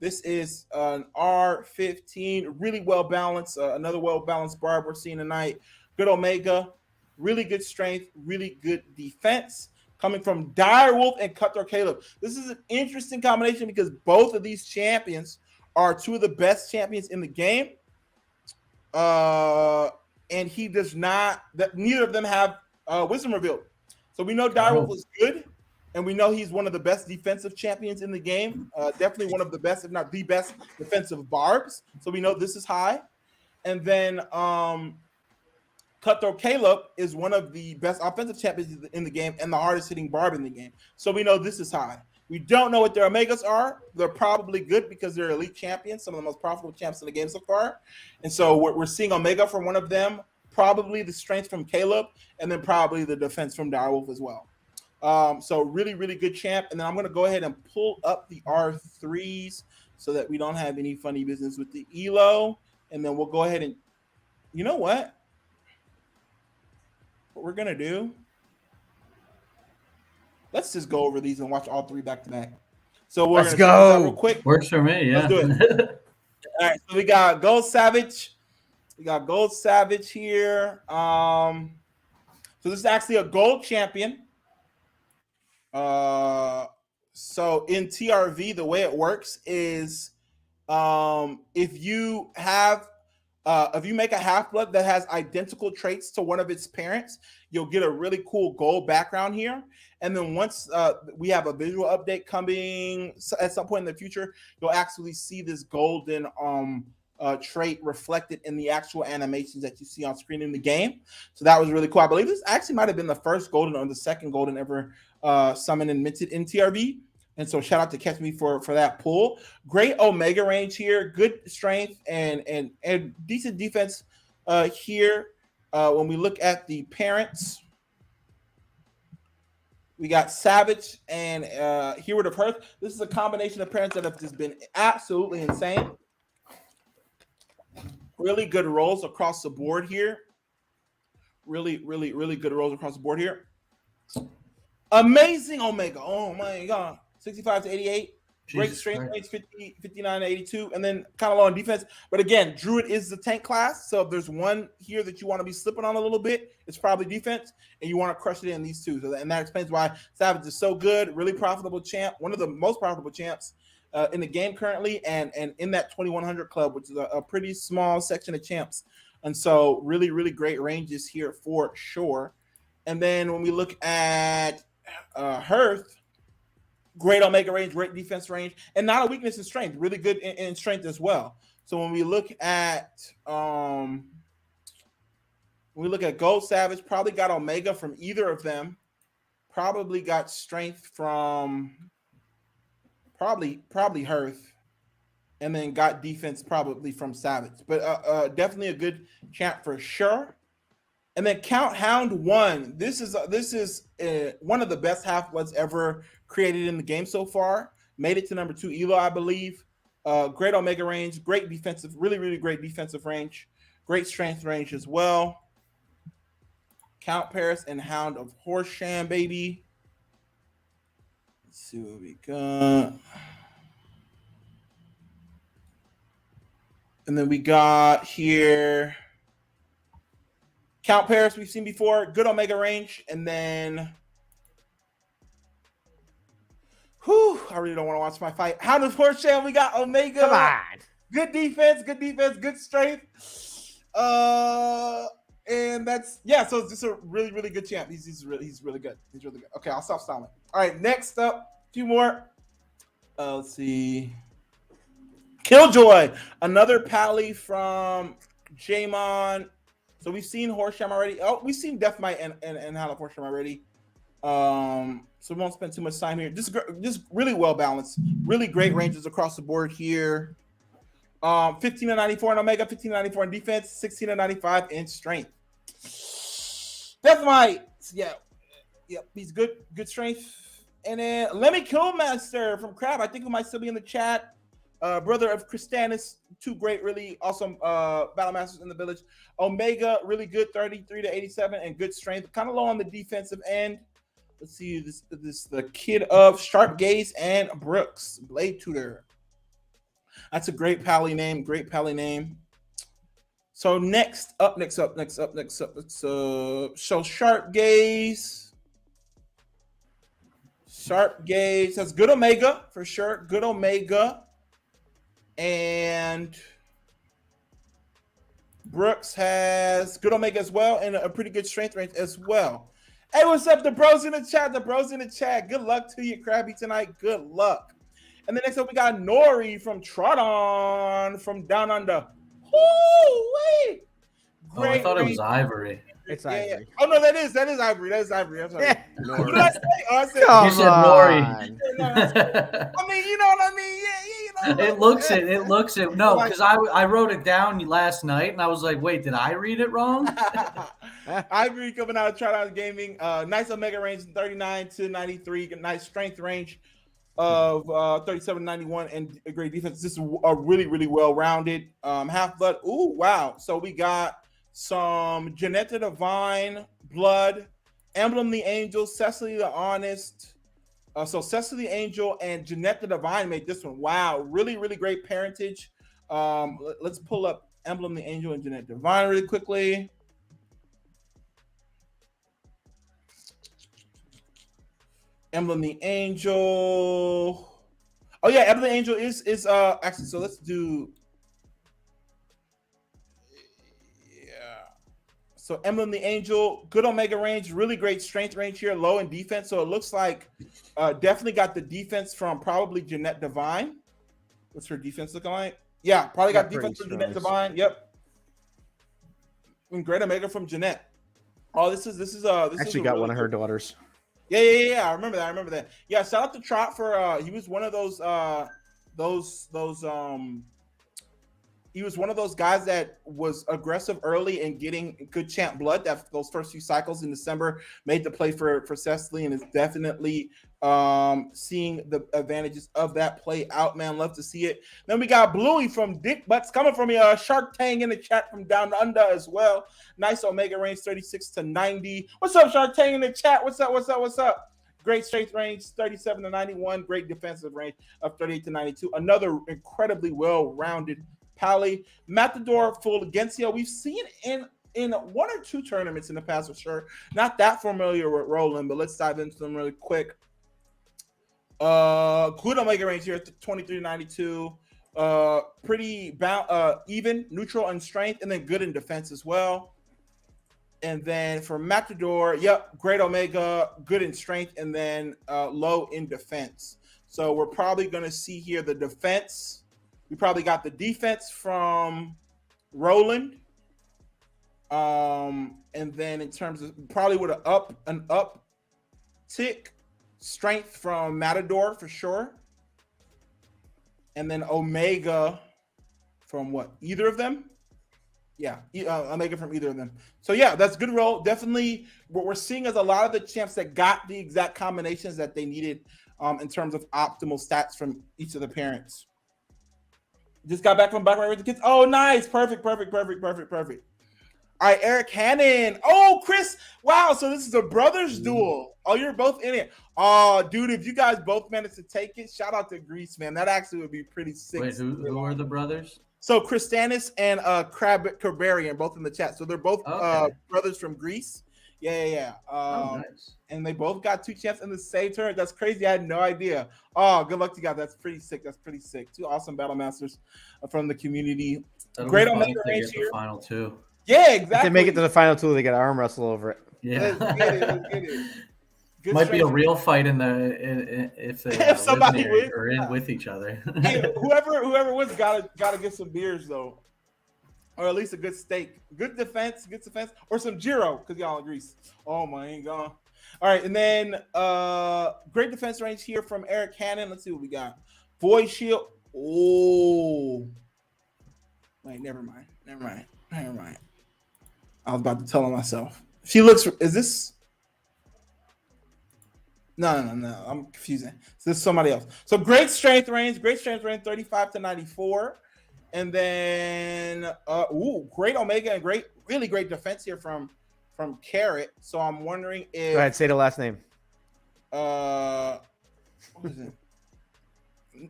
This is an R15, really well-balanced, another well-balanced barb we're seeing tonight. Good Omega, really good strength, really good defense, coming from Direwolf and Cutthroat Caleb. This is an interesting combination because both of these champions are two of the best champions in the game. And he does not, neither of them have Wisdom revealed. So we know Direwolf is good, and we know he's one of the best defensive champions in the game. Definitely one of the best, if not the best, defensive barbs. So we know this is high. And then Cutthroat Caleb is one of the best offensive champions in the game and the hardest hitting barb in the game. So we know this is high. We don't know what their Omegas are. They're probably good because they're elite champions, some of the most profitable champs in the game so far. And so we're seeing Omega from one of them, probably the strength from Caleb, and then probably the defense from Direwolf as well. So really, really good champ. And then I'm going to go ahead and pull up the R3s so that we don't have any funny business with the ELO. And then we'll go ahead and, you know what? What we're going to do, let's just go over these and watch all three back to back. So we're going to go real quick. Works for me. Yeah. Let's do it. All right. So we got Gold Savage. We got Gold Savage here. So this is actually a gold champion. So in TRV, the way it works is if you make a half-blood that has identical traits to one of its parents, you'll get a really cool gold background here. And then once we have a visual update coming at some point in the future, you'll actually see this golden trait reflected in the actual animations that you see on screen in the game. So that was really cool. I believe this actually might have been the first golden or the second golden ever summoned and minted in TRV. And so shout out to Catch Me for that pull. Great Omega range here, good strength and decent defense here. When we look at the parents, we got Savage and Hereward of Hearth. This is a combination of parents that have just been absolutely insane. Really good rolls across the board here. Really, really, really good rolls across the board here. Amazing Omega. Oh my God. 65 to 88. Great strength range, 59 to 82. And then kind of low on defense. But again, Druid is the tank class. So if there's one here that you want to be slipping on a little bit, it's probably defense. And you want to crush it in these two. And that explains why Savage is so good. Really profitable champ. One of the most profitable champs in the game currently, and in that 2100 club, which is a pretty small section of champs. And so really, really great ranges here for sure. And then when we look at Hearth, great Omega range, great defense range, and not a weakness in strength. Really good in strength as well. So when we look at Gold Savage, probably got Omega from either of them. Probably got strength from probably Hearth, and then got defense probably from Savage. But definitely a good champ for sure. And then Count Hound 1. This is one of the best half-bloods ever created in the game so far. Made it to number 2 Elo, I believe. Great Omega range, great defensive, really, really great defensive range. Great strength range as well. Count Paris and Hound of Horsham, baby. Let's see what we got. And then we got here Count Paris, we've seen before. Good Omega range. And then, I really don't want to watch my fight. Hound of Horsham, we got Omega. Come on. Good defense, good strength. And that's, so it's just a really, really good champ. He's really good. He's really good. Okay, I'll stop stalling. All right, next up, a few more. Let's see. Killjoy, another pally from Jamon. So we've seen Horsham already. Oh, we've seen Deathmite and Hound of Horsham already. So we won't spend too much time here. Just really well balanced. Really great ranges across the board here. 15 to 94 in Omega, 15 to 94 in defense, 16 to 95 in strength. Deathmite, he's good strength. And then Lemmy Killmaster from Crab, I think he might still be in the chat. Brother of Christanis, 2 great, really awesome battle masters in the village. Omega, really good, 33 to 87, and good strength. Kind of low on the defensive end. Let's see, this the kid of Sharp Gaze and Brooks, Blade Tutor. That's a great pally name. So next up. So Sharp Gaze. That's good Omega for sure. Good Omega. And Brooks has good Omega as well, and a pretty good strength range as well. Hey, what's up? The bros in the chat. Good luck to you, Krabby, tonight. Good luck. And then next up, we got Nori from Trodon from Down Under. Woo-wee! I thought it was Ivory. It's Ivory. Oh, no, that is Ivory. I'm sorry. Yeah. What did I say? I said, you said Nori. I mean, you know what I mean? Yeah. It looks it. No, because I wrote it down last night, and I was like, wait, did I read it wrong? Ivory coming out of Trodon Gaming. Nice Omega range, 39 to 93. Nice strength range of 37 to 91, and a great defense. This is a really, really well-rounded half-blood. Ooh, wow. So we got some Jeanette the Divine, Blood, Emblem the Angel, Cecily the Honest. So Cecily the Angel and Jeanette the Divine made this one. Wow, really, really great parentage. Let's pull up Emblem the Angel and Jeanette the Divine really quickly. Emblem the Angel. Oh yeah, Emblem the Angel is actually, so let's do. So Emblem the Angel, good Omega range, really great strength range here, low in defense. So it looks like definitely got the defense from probably Jeanette Divine. What's her defense looking like? Yeah, probably got defense from Jeanette Divine. Yep. And great Omega from Jeanette. Oh, this is actually got one of her daughters. Yeah. I remember that. Yeah, shout out to Trot for he was one of those he was one of those guys that was aggressive early and getting good champ blood. That those first few cycles in December made the play for Cecily, and is definitely seeing the advantages of that play out, man. Love to see it. Then we got Bluey from Dick Butts coming from Shark Tang in the chat from Down Under as well. Nice Omega range, 36 to 90. What's up, Shark Tang in the chat? What's up? Great strength range, 37 to 91. Great defensive range of 38 to 92. Another incredibly well-rounded pally. Matador Fulgencio, we've seen in one or two tournaments in the past for sure. Not that familiar with Roland, but let's dive into them really quick. Good Omega range here, 23 to 92. Pretty even, neutral in strength, and then good in defense as well. And then for Matador, great Omega, good in strength, and then low in defense. So we're probably going to see here the defense. We probably got the defense from Roland. And then in terms of probably with an up tick, strength from Matador for sure. And then Omega from what? Either of them? Yeah, Omega from either of them. So yeah, that's good roll. Definitely what we're seeing is a lot of the champs that got the exact combinations that they needed in terms of optimal stats from each of the parents. Just got back from back right with the kids. Oh, nice. Perfect. All right, Eric Hannon. Oh, Chris. Wow. So this is a brothers duel. Oh, you're both in it. Oh, dude, if you guys both managed to take it, shout out to Greece, man. That actually would be pretty sick. Wait, who are the brothers? So Christanis and Crabarian, both in the chat. So they're both brothers from Greece. Yeah. Nice. And they both got 2 champs in the same turn. That's crazy. I had no idea. Oh, good luck to you guys. That's pretty sick. 2 awesome battle masters from the community. That'll Great be on fun the if they get the final 2. Yeah, exactly. If they make it to the final 2, they get arm wrestle over it. Yeah. Let's get it. Good Might be a real fight if they if somebody wins or in with each other. Hey, whoever wins gotta get some beers though, or at least a good steak, good defense, or some gyro because y'all in Greece. Oh my god! All right, and then great defense range here from Eric Hannon. Let's see what we got. Void shield. Oh, wait, never mind. I was about to tell myself. She looks. Is this? No. I'm confusing. So this is somebody else. So great strength range, 35 to 94. And then great Omega and really great defense here from Carrot. So I'm wondering if Go ahead, say the last name. What is it?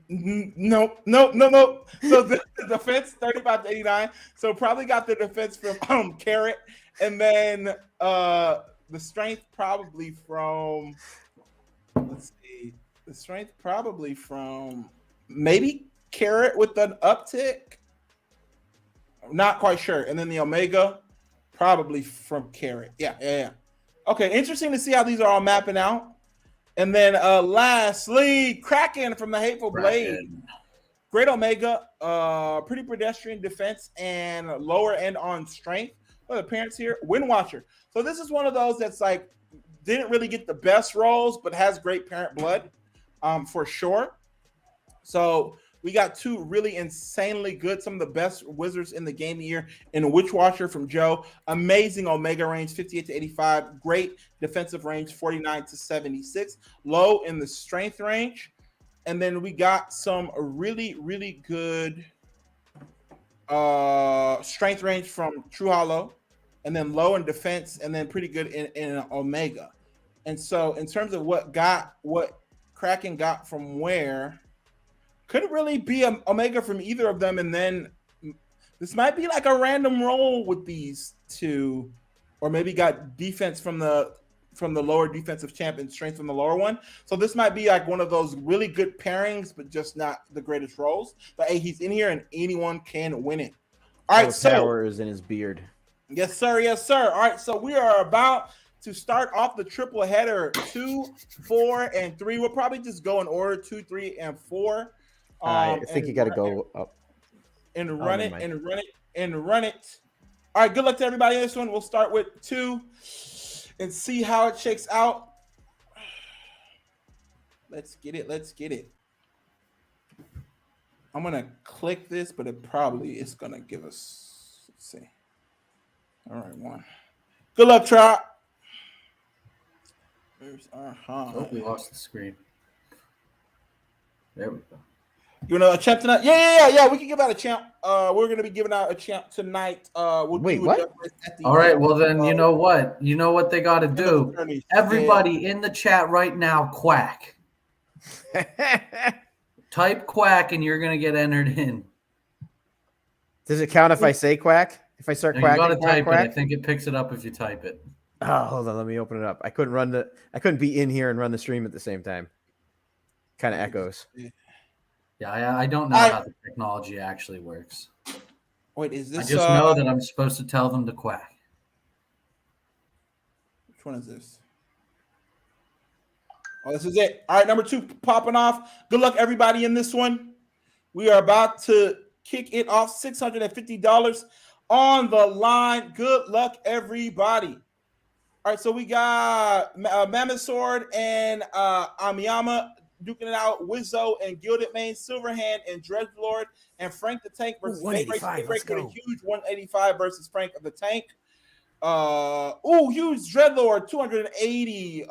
No. So the defense 35 to 89. So probably got the defense from Carrot. And then the strength probably from let's see. The strength probably from maybe Carrot with an uptick. I'm not quite sure. And then the Omega probably from Carrot. Yeah. Okay, interesting to see how these are all mapping out. And then lastly, Kraken from the Hateful Blade. Great Omega, pretty pedestrian defense and lower end on strength. What are the parents here? Wind Watcher. So this is one of those that's like didn't really get the best rolls, but has great parent blood for sure. So we got 2 really insanely good, some of the best wizards in the game here. And Witch Watcher from Joe. Amazing Omega range, 58 to 85. Great defensive range, 49 to 76. Low in the strength range. And then we got some really, really good strength range from True Hollow. And then low in defense, and then pretty good in Omega. And so in terms of what Kraken got from where, couldn't really be an Omega from either of them. And then this might be like a random roll with these 2, or maybe got defense from the lower defensive champ and strength from the lower one. So this might be like one of those really good pairings, but just not the greatest rolls. But hey, he's in here and anyone can win it. All right, so power is in his beard. Yes, sir. All right, so we are about to start off the triple header 2, 4, and 3. We'll probably just go in order 2, 3, and 4. I think you got to go up and run it. All right, good luck to everybody in this one. We'll start with 2 and see how it shakes out. Let's get it. I'm gonna click this, but it probably is gonna give us. Let's see. All right, 1. Good luck, Trot. There's our Oh, we lost the screen. There we go. You want a champ tonight? Yeah. We can give out a champ. We're going to be giving out a champ tonight. Wait, what? All right. Well, then you know what? You know what they got to do. Everybody in the chat right now, quack. Type quack, and you're going to get entered in. Does it count if I say quack? If I start quacking, you got to type it. I think it picks it up if you type it. Oh, hold on. Let me open it up. I couldn't be in here and run the stream at the same time. Kind of echoes. Yeah, I don't know how the technology actually works. Wait, is this? I just know that I'm supposed to tell them to quack. Which one is this? Oh, this is it. All right, number 2 popping off. Good luck, everybody, in this one. We are about to kick it off. $650 on the line. Good luck, everybody. All right, so we got Mammoth Sword and Amiyama duking it out. Wizzo and Gilded Mane, Silverhand and Dreadlord, and Frank the Tank versus Daybreak. Daybreak with a huge 185 versus Frank the Tank. Huge Dreadlord, 280.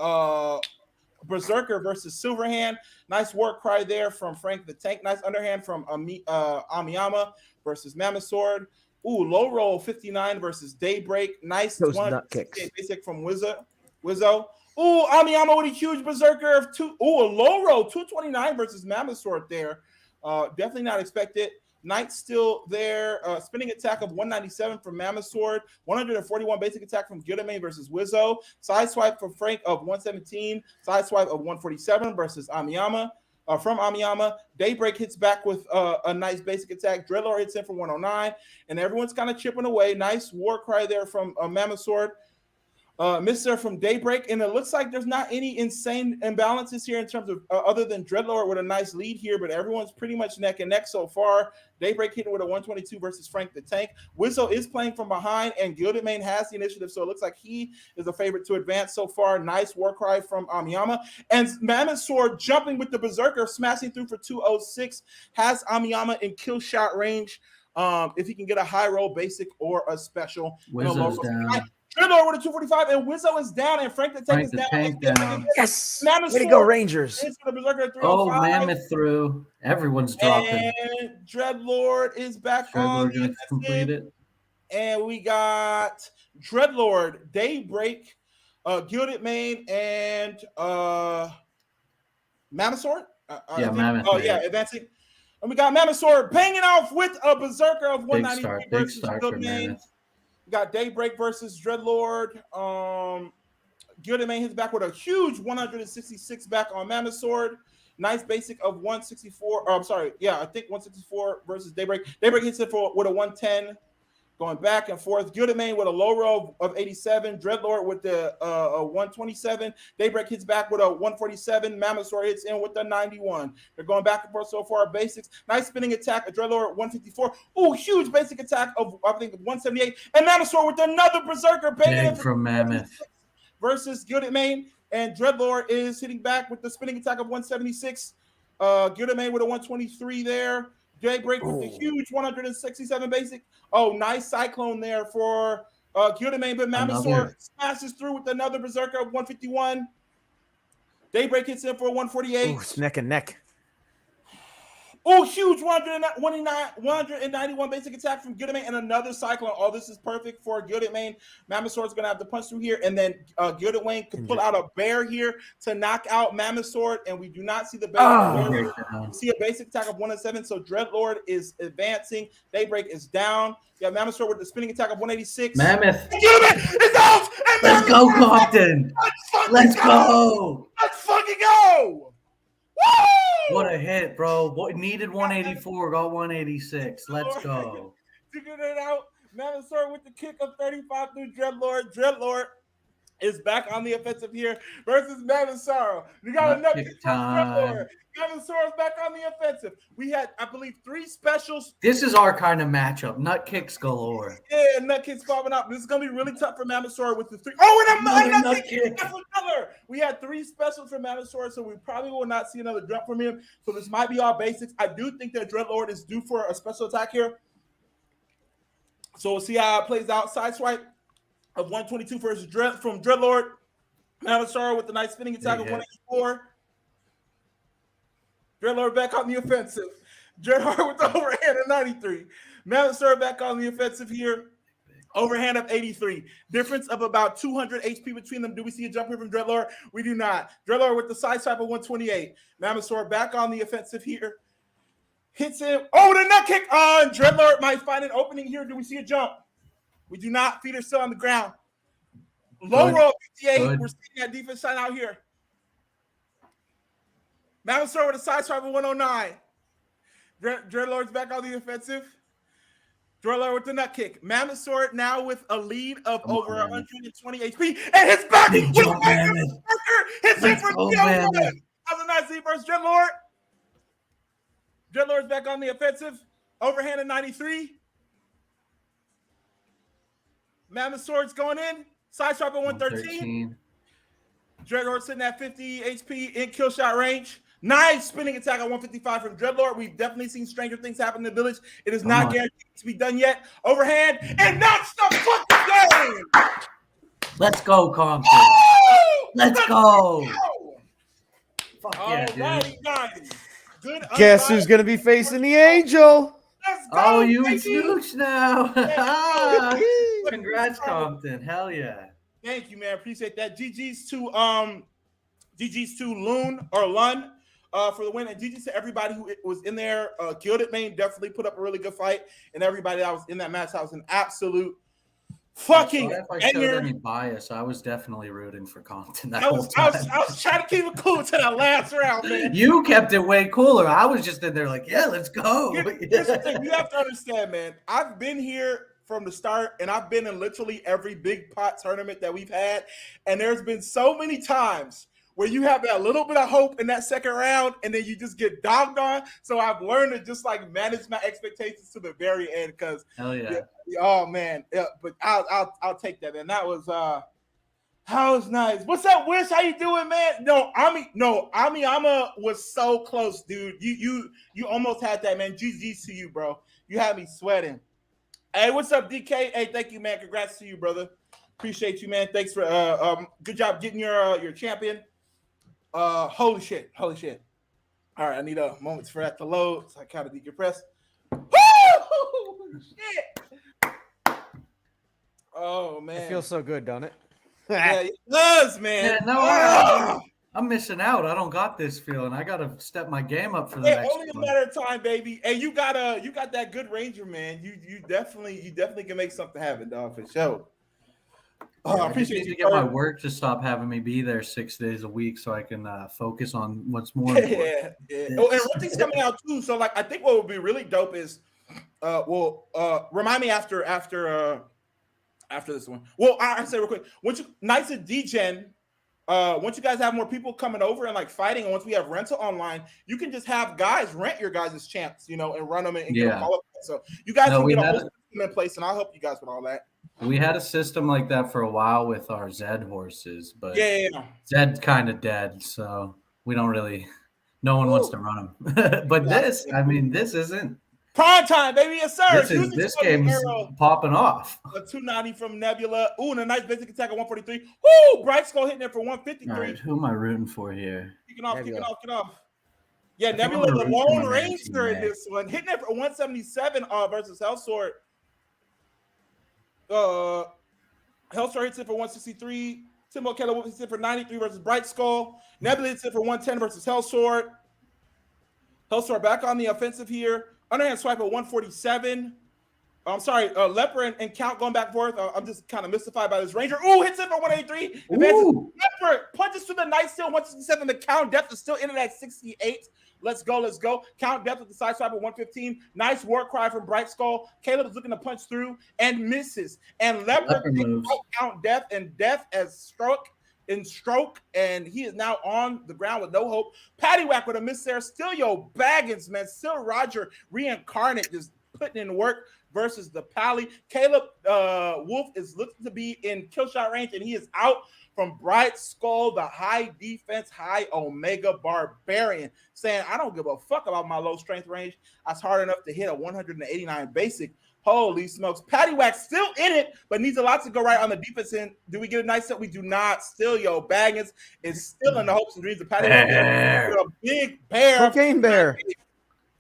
Berserker versus Silverhand. Nice work cry there from Frank the Tank. Nice underhand from Amiyama versus Mammoth Sword. Low roll 59 versus Daybreak. Nice nut kicks. Basic from Wizzo. Amiyama with a huge berserker of 2. A low roll 229 versus Mammoth Sword there. Definitely not expected. Knight still there. Spinning attack of 197 from Mammoth Sword. 141 basic attack from Gilded Mane versus Wizzo. Side swipe from Frank of 117. Side swipe of 147 versus Amiyama. From Amiyama. Daybreak hits back with a nice basic attack. Dreadlord hits in for 109. And everyone's kind of chipping away. Nice war cry there from Mammoth Sword. Mr. from Daybreak, and it looks like there's not any insane imbalances here in terms of other than Dreadlord with a nice lead here, but everyone's pretty much neck and neck so far. Daybreak hitting with a 122 versus Frank the Tank. Wizzo is playing from behind, and Gilded Mane has the initiative, so it looks like he is a favorite to advance so far. Nice war cry from Amiyama, and Mammoth Sword jumping with the Berserker, smashing through for 206, has Amiyama in kill shot range. If he can get a high roll basic or a special. Wizzo's down. Dreadlord with a 245, and Wizzo is down, and Frank the Tank is down. Yes! Way to go, Rangers. Mammoth through. Everyone's dropping. And Dreadlord is back on. Dreadlord complete it. And we got Dreadlord, Daybreak, Gilded Mane, and Mammoth Sword. Mammoth. Advancing. And we got Mammoth Sword banging off with a Berserker of 193 versus Gilded Mane. We got Daybreak versus Dreadlord. Gilded Mane hits back with a huge 166 back on Mammoth Sword. Nice basic of 164. I think 164 versus Daybreak. Daybreak hits it with a 110. Going back and forth. Gilded Mane with a low roll of 87. Dreadlord with the 127. Daybreak hits back with a 147. Mammoth Sword hits in with the 91. They're going back and forth so far. Basics. Nice spinning attack. Dreadlord 154. Huge basic attack of, I think, 178. And Mammoth Sword with another Berserker. Big from Mammoth. Versus Gilded Mane. And Dreadlord is hitting back with the spinning attack of 176. Gilded Mane with a 123 there. Daybreak with the huge 167 basic. Nice cyclone there for Gilded Mane, but Mammoth Sword smashes through with another Berserker of 151. Daybreak hits in for 148. It's neck and neck. Huge 191 basic attack from Gilded Mane and another cyclone. This is perfect for Gilded Mane. Mammoth Sword's going to have to punch through here, and then Gilded Mane could pull out a bear here to knock out Mammoth Sword, and we do not see the bear. We see a basic attack of 107, so Dreadlord is advancing. Daybreak is down. You have Mammoth Sword with the spinning attack of 186. Mammoth. Gilded Mane is out! Let's go, Compton! Let's go! Let's fucking go! Woo! What a hit, bro. Needed 184, got 186. Let's go. Figured it out. Mammoth Sword with the kick of 35 through Dreadlord. Dreadlord is back on the offensive here versus Mammoth Sword. We got another kick from Dreadlord. Mammoth Sword's back on the offensive. We had, I believe, 3 specials. This is our kind of matchup. Nut kicks galore. Yeah, nut kicks popping up. This is going to be really tough for Mammoth Sword with the 3. And another nut kick. We had 3 specials for Mammoth Sword, so we probably will not see another jump from him. So this might be all basics. I do think that Dreadlord is due for a special attack here. So we'll see how it plays out. Side swipe of 122 versus from Dreadlord. Mammoth Sword with a nice spinning attack of 184. Dreadlord back on the offensive. Dreadlord with the overhand of 93. Mammoth Sword back on the offensive here. Overhand of 83. Difference of about 200 HP between them. Do we see a jump here from Dreadlord? We do not. Dreadlord with the side swipe of 128. Mammoth Sword back on the offensive here. Hits him. The nut kick on. Dreadlord might find an opening here. Do we see a jump? We do not. Feet are still on the ground. Low roll 58. We're seeing that defense sign out here. Mammoth Sword with a side swipe of 109. Dreadlord's back on the offensive. Driller with the nut kick. Mammoth Sword now with a lead of over 120 HP. And his back Big with jump, Mammoth. Hits it for Mammoth. How's a nice versus Dreadlord? Dreadlord's back on the offensive. Overhand at 93. Mammoth Sword's going in. Side swipe at 113. Dreadlord sitting at 50 HP in kill shot range. Nice spinning attack at 155 from Dreadlord. We've definitely seen stranger things happen in the village. It is not guaranteed to be done yet. Overhand and knocks the fucking game. Let's go, Compton. Let's go. Fuck yeah, dude. Guys. Good. Guess who's going to be facing the Angel? Let's go, oh, you and Snooch now. Congrats, Compton. Hell yeah. Thank you, man. Appreciate that. GG's to Loon or Lun for the win. And GG's to everybody who was in there. Gilded Main definitely put up a really good fight. And everybody that was in that match, I was an absolute fucking if I showed any bias, I was definitely rooting for Compton. I was trying to keep it cool to that last round, man. You kept it way cooler. I was just in there like, yeah, let's go. Here's the thing. You have to understand, man. I've been here from the start, and I've been in literally every big pot tournament that we've had. And there's been so many times where you have that little bit of hope in that second round, and then you just get dogged on. So I've learned to just like manage my expectations to the very end. Because hell yeah. Oh man, yeah, but I'll take that. And that was nice. What's up, Wish? How you doing, man? Ami was so close, dude. You almost had that, man. GG's to you, bro. You had me sweating. Hey, what's up, DK? Hey, thank you, man. Congrats to you, brother. Appreciate you, man. Thanks for good job getting your champion. Holy shit. All right, I need a moment for that to load, so I kind of decompress. Shit. Oh man, it feels so good, don't it? Yeah, it does, man. Yeah, I'm missing out. I don't got this feeling. I gotta step my game up for the next only a matter of time, baby. And you got that good Ranger, man. You definitely can make something happen, dog, for sure. I appreciate you. Get my work to stop having me be there 6 days a week, so I can focus on what's more important. Yeah. Oh, and one thing's coming out too. So, like, I think what would be really dope is, remind me after this one. Well, I say real quick. Once Knights of D-Gen, once you guys have more people coming over and like fighting, and once we have rental online, you can just have guys rent your guys' champs, and run them and get them qualified. So you guys can get a whole system in place, and I'll help you guys with all that. We had a system like that for a while with our Zed horses, but Zed's kind of dead, so we don't really. No one wants to run them. But this isn't prime time, baby. Yes, sir. This game's popping off. A 290 from Nebula. Ooh, and a nice basic attack at 143. Ooh, Bright Skull hitting it for 153. All right, who am I rooting for here? Kicking off. Yeah, Nebula, the Lone Ranger in this one, hitting it for 177 versus Hellsword. Hellsword hits it for 163. Timbo Keller hits it for 93 versus Bright Skull. Nebula hits it for 110 versus Hellsword. Hellsword back on the offensive here. Underhand swipe at 147. I'm sorry, Leper and Count going back and forth. I'm just kind of mystified by this Ranger. Ooh, hits it for 183. Leper punches to the night still 167. The Count depth is still in it at 68. Let's go. Count depth with the side swipe at 115. Nice war cry from Bright Skull. Caleb is looking to punch through and misses. And Leper takes out Count depth, and Death as stroke, and he is now on the ground with no hope. Paddywhack with a miss there. Still Baggins, man. Still Roger reincarnate, just putting in work versus the Pally. Caleb Wolf is looking to be in kill shot range, and he is out from Bright Skull, the high defense, high Omega Barbarian, saying, I don't give a fuck about my low strength range. That's hard enough to hit a 189 basic. Holy smokes. Paddywhack still in it, but needs a lot to go right on the defense end. Do we get a nice set? We do not. Still, Baggins is still in the hopes and dreams of Paddywhack. A big bear. Cocaine bear.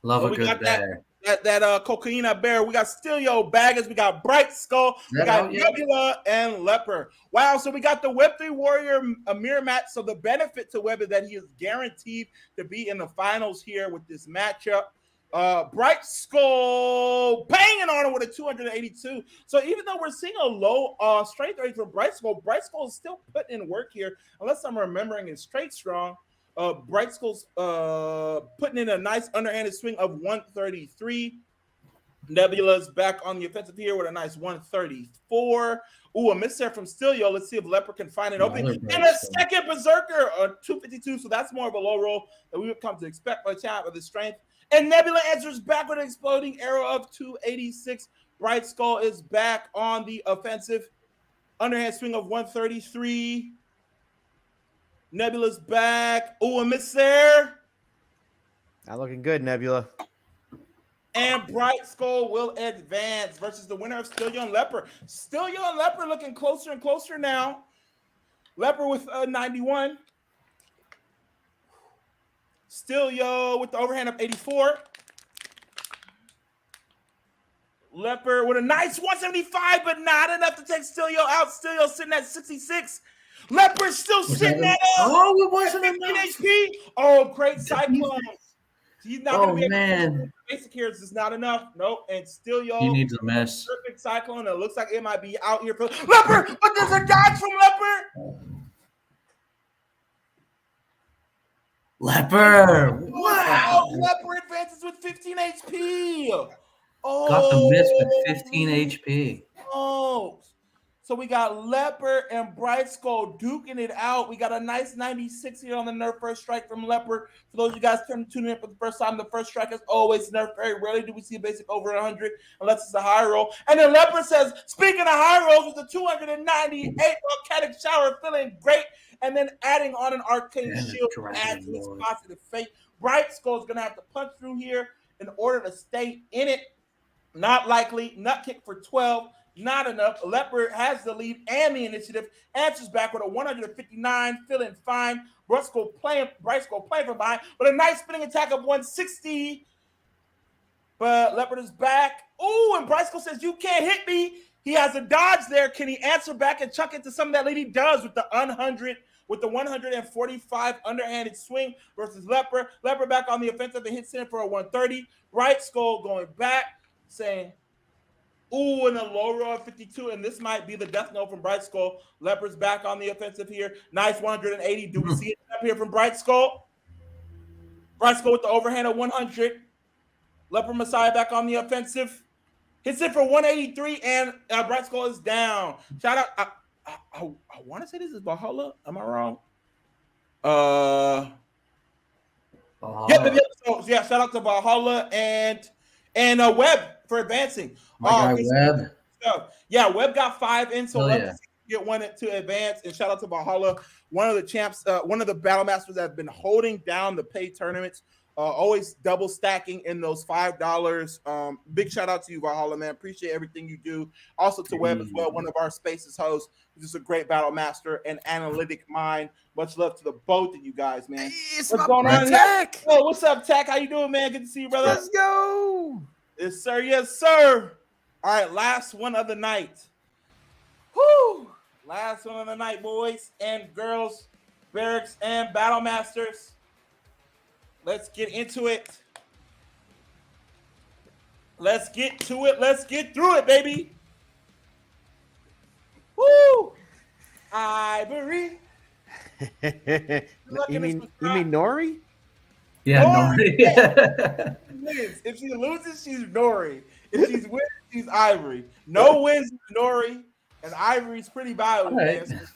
Love a good bear. That cocaine bear. We got still Baggins. We got Bright Skull. We got Nebula and Leper. Wow. So we got the Web3 Warrior mirror match. So the benefit to Web is that he is guaranteed to be in the finals here with this matchup. Bright Skull banging on him with a 282. So even though we're seeing a low strength rate for Bright Skull is still putting in work here, unless I'm remembering it's straight strong. Bright Skull's putting in a nice underhanded swing of 133. Nebula's back on the offensive here with a nice 134. Ooh, a miss there from Stilio. Let's see if Leper can find an opening. And a second Berserker on 252. So that's more of a low roll that we would come to expect by the chat with his strength. And Nebula answers back with an exploding arrow of 286. Bright Skull is back on the offensive. Underhand swing of 133. Nebula's back. Ooh, a miss there. Not looking good, Nebula. And Bright Skull will advance versus the winner of Stilio and Leper. Stilio and Leper looking closer and closer now. Leper with 91. Stilio with the overhand of 84. Leper with a nice 175, but not enough to take Stilio out. Stilio sitting at 66. Leper still sitting at it wasn't 15 HP. Oh, great cyclone. He's not going to be able to basic here. This is not enough. Nope. And Stilio. He needs a mess. Perfect cyclone. It looks like it might be out here for Leper, but there's a dodge from Leper. Leper. Wow. Leper advances with 15 HP. Oh. Got the miss with 15 HP. Oh. So we got Leper and Bright Skull duking it out. We got a nice 96 here on the Nerf first strike from Leper. For those of you guys tuning in for the first time, the first strike is always Nerf. Very rarely do we see a basic over 100 unless it's a high roll. And then Leper says, speaking of high rolls, with the 298 volcanic shower, feeling great. And then adding on an arcane shield to add to this positive fate. Bright Skull is going to have to punch through here in order to stay in it. Not likely. Nut kick for 12. Not enough. Leper has the lead and the initiative. Answers back with a 159, feeling fine. Bright Skull playing from behind with a nice spinning attack of 160. But Leopard is back. Ooh, and Bright Skull says, you can't hit me. He has a dodge there. Can he answer back and chuck into some of that lead? He does with the 145 underhanded swing versus Leper. Leper back on the offensive and hits in for a 130. Bright Skull going back, saying, ooh, and a low roll of 52, and this might be the death note from Bright Skull. Leper's back on the offensive here. Nice 180. Do we see it up here from Bright Skull? Bright Skull with the overhand of 100. Leper Messiah back on the offensive. Hits it for 183, and Bright Skull is down. Shout out. I want to say this is Valhalla. Am I wrong? Yeah, shout out to Valhalla and Webb for advancing. Webb. Yeah, Webb got 5 in, so let's get one to advance. And shout out to Valhalla, one of the champs, one of the battle masters that have been holding down the paid tournaments, always double stacking in those $5. Big shout out to you, Valhalla, man. Appreciate everything you do. Also to Webb as well, one of our Spaces hosts. Just a great battle master and analytic mind. Much love to the both of you guys, man. What's going on, Tech? Oh, what's up, Tech? How you doing, man? Good to see you, brother. Let's go. Yes, sir. Yes, sir. All right, last one of the night. Whoo! Last one of the night, boys and girls, barracks and battle masters. Let's get into it. Let's get to it. Let's get through it, baby. Woo! Ivory. You mean Nori? Yeah, Nori. Wins. If she loses, she's Nori. If she's wins, she's Ivory. No wins, Nori. And Ivory's pretty violent, right. Man.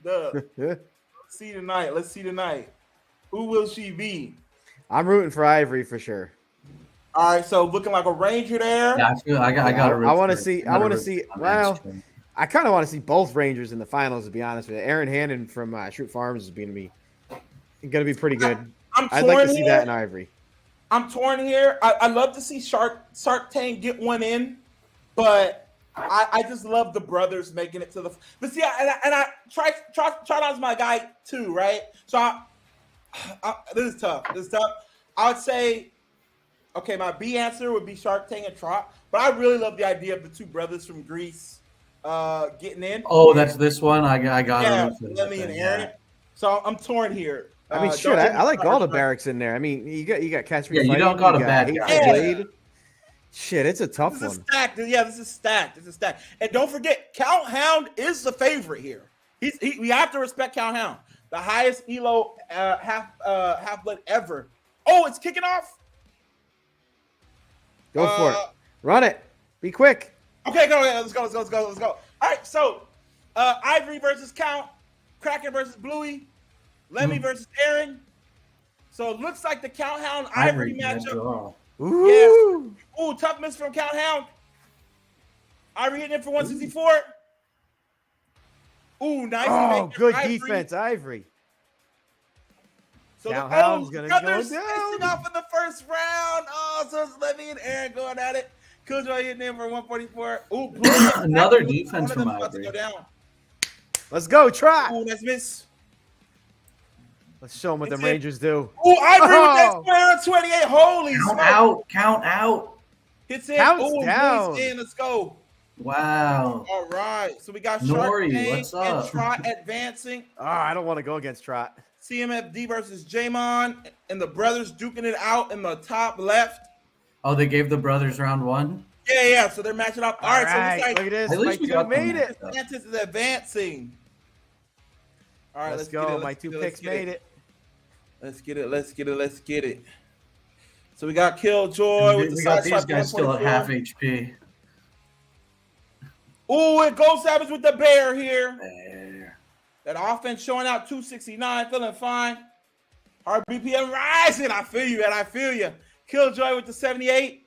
So, let's see tonight. Let's see tonight. Who will she be? I'm rooting for Ivory for sure. All right, so looking like a Ranger there. Yeah, I got. I want to see. Well, I kind of want to see both Rangers in the finals. To be honest with you, Aaron Hannon from Shoot Farms is going to be pretty good. I'd like to see that in Ivory. I'm torn here. I love to see Shark Tank get one in, but I just love the brothers making it to the. But see, and I try out my guy too, right? So this is tough. I would say, okay, my B answer would be Shark Tank and Trot, but I really love the idea of the two brothers from Greece getting in. Oh, that's this one. I got it. Lemmy and Aaron. Yeah. So I'm torn here. I mean, shit, I like all the barracks in there. I mean, you got Catch Me Fighting. You don't got a bad guy. Shit, it's a tough one. This is stacked. And don't forget, Count Hound is the favorite here. We have to respect Count Hound, the highest elo half blood ever. Oh, it's kicking off. Go for it. Run it. Be quick. Okay, go ahead. Let's go. All right, so Ivory versus Count, Kraken versus Bluey, Lemmy versus Aaron. So it looks like the Count Hound Ivory matchup. Ooh. Yes. Ooh, tough miss from Count Hound. Ivory hitting it for 164. Ooh, nice. Oh, good defense, Ivory. So Count the Hound's gonna go down. facing off in the first round. Oh, so it's Lemmy and Aaron going at it. Killjoy hitting in for 144. Ooh, another defense from Ivory. Go down. Let's go, try. Ooh, that's miss. Let's show them what the Rangers do. Ooh, Ivory with that square on 28. Holy Count out. Hits in. Counts down. In. Let's go. Wow. All right. So we got Nori, Shark what's up? and Trot advancing. Oh, I don't want to go against Trot. CMFD versus Jamon and the brothers duking it out in the top left. Oh, they gave the brothers round 1? Yeah. So they're matching up. All right. So look at this. At least we got made it. Santos is advancing. All right, let's go. My 2 picks made it. Let's get it. So we got Killjoy with the we side got these guys still at half HP. Ooh, it goes Savage with the bear here. That offense showing out 269, feeling fine. Our BPM rising. I feel you. Killjoy with the 78.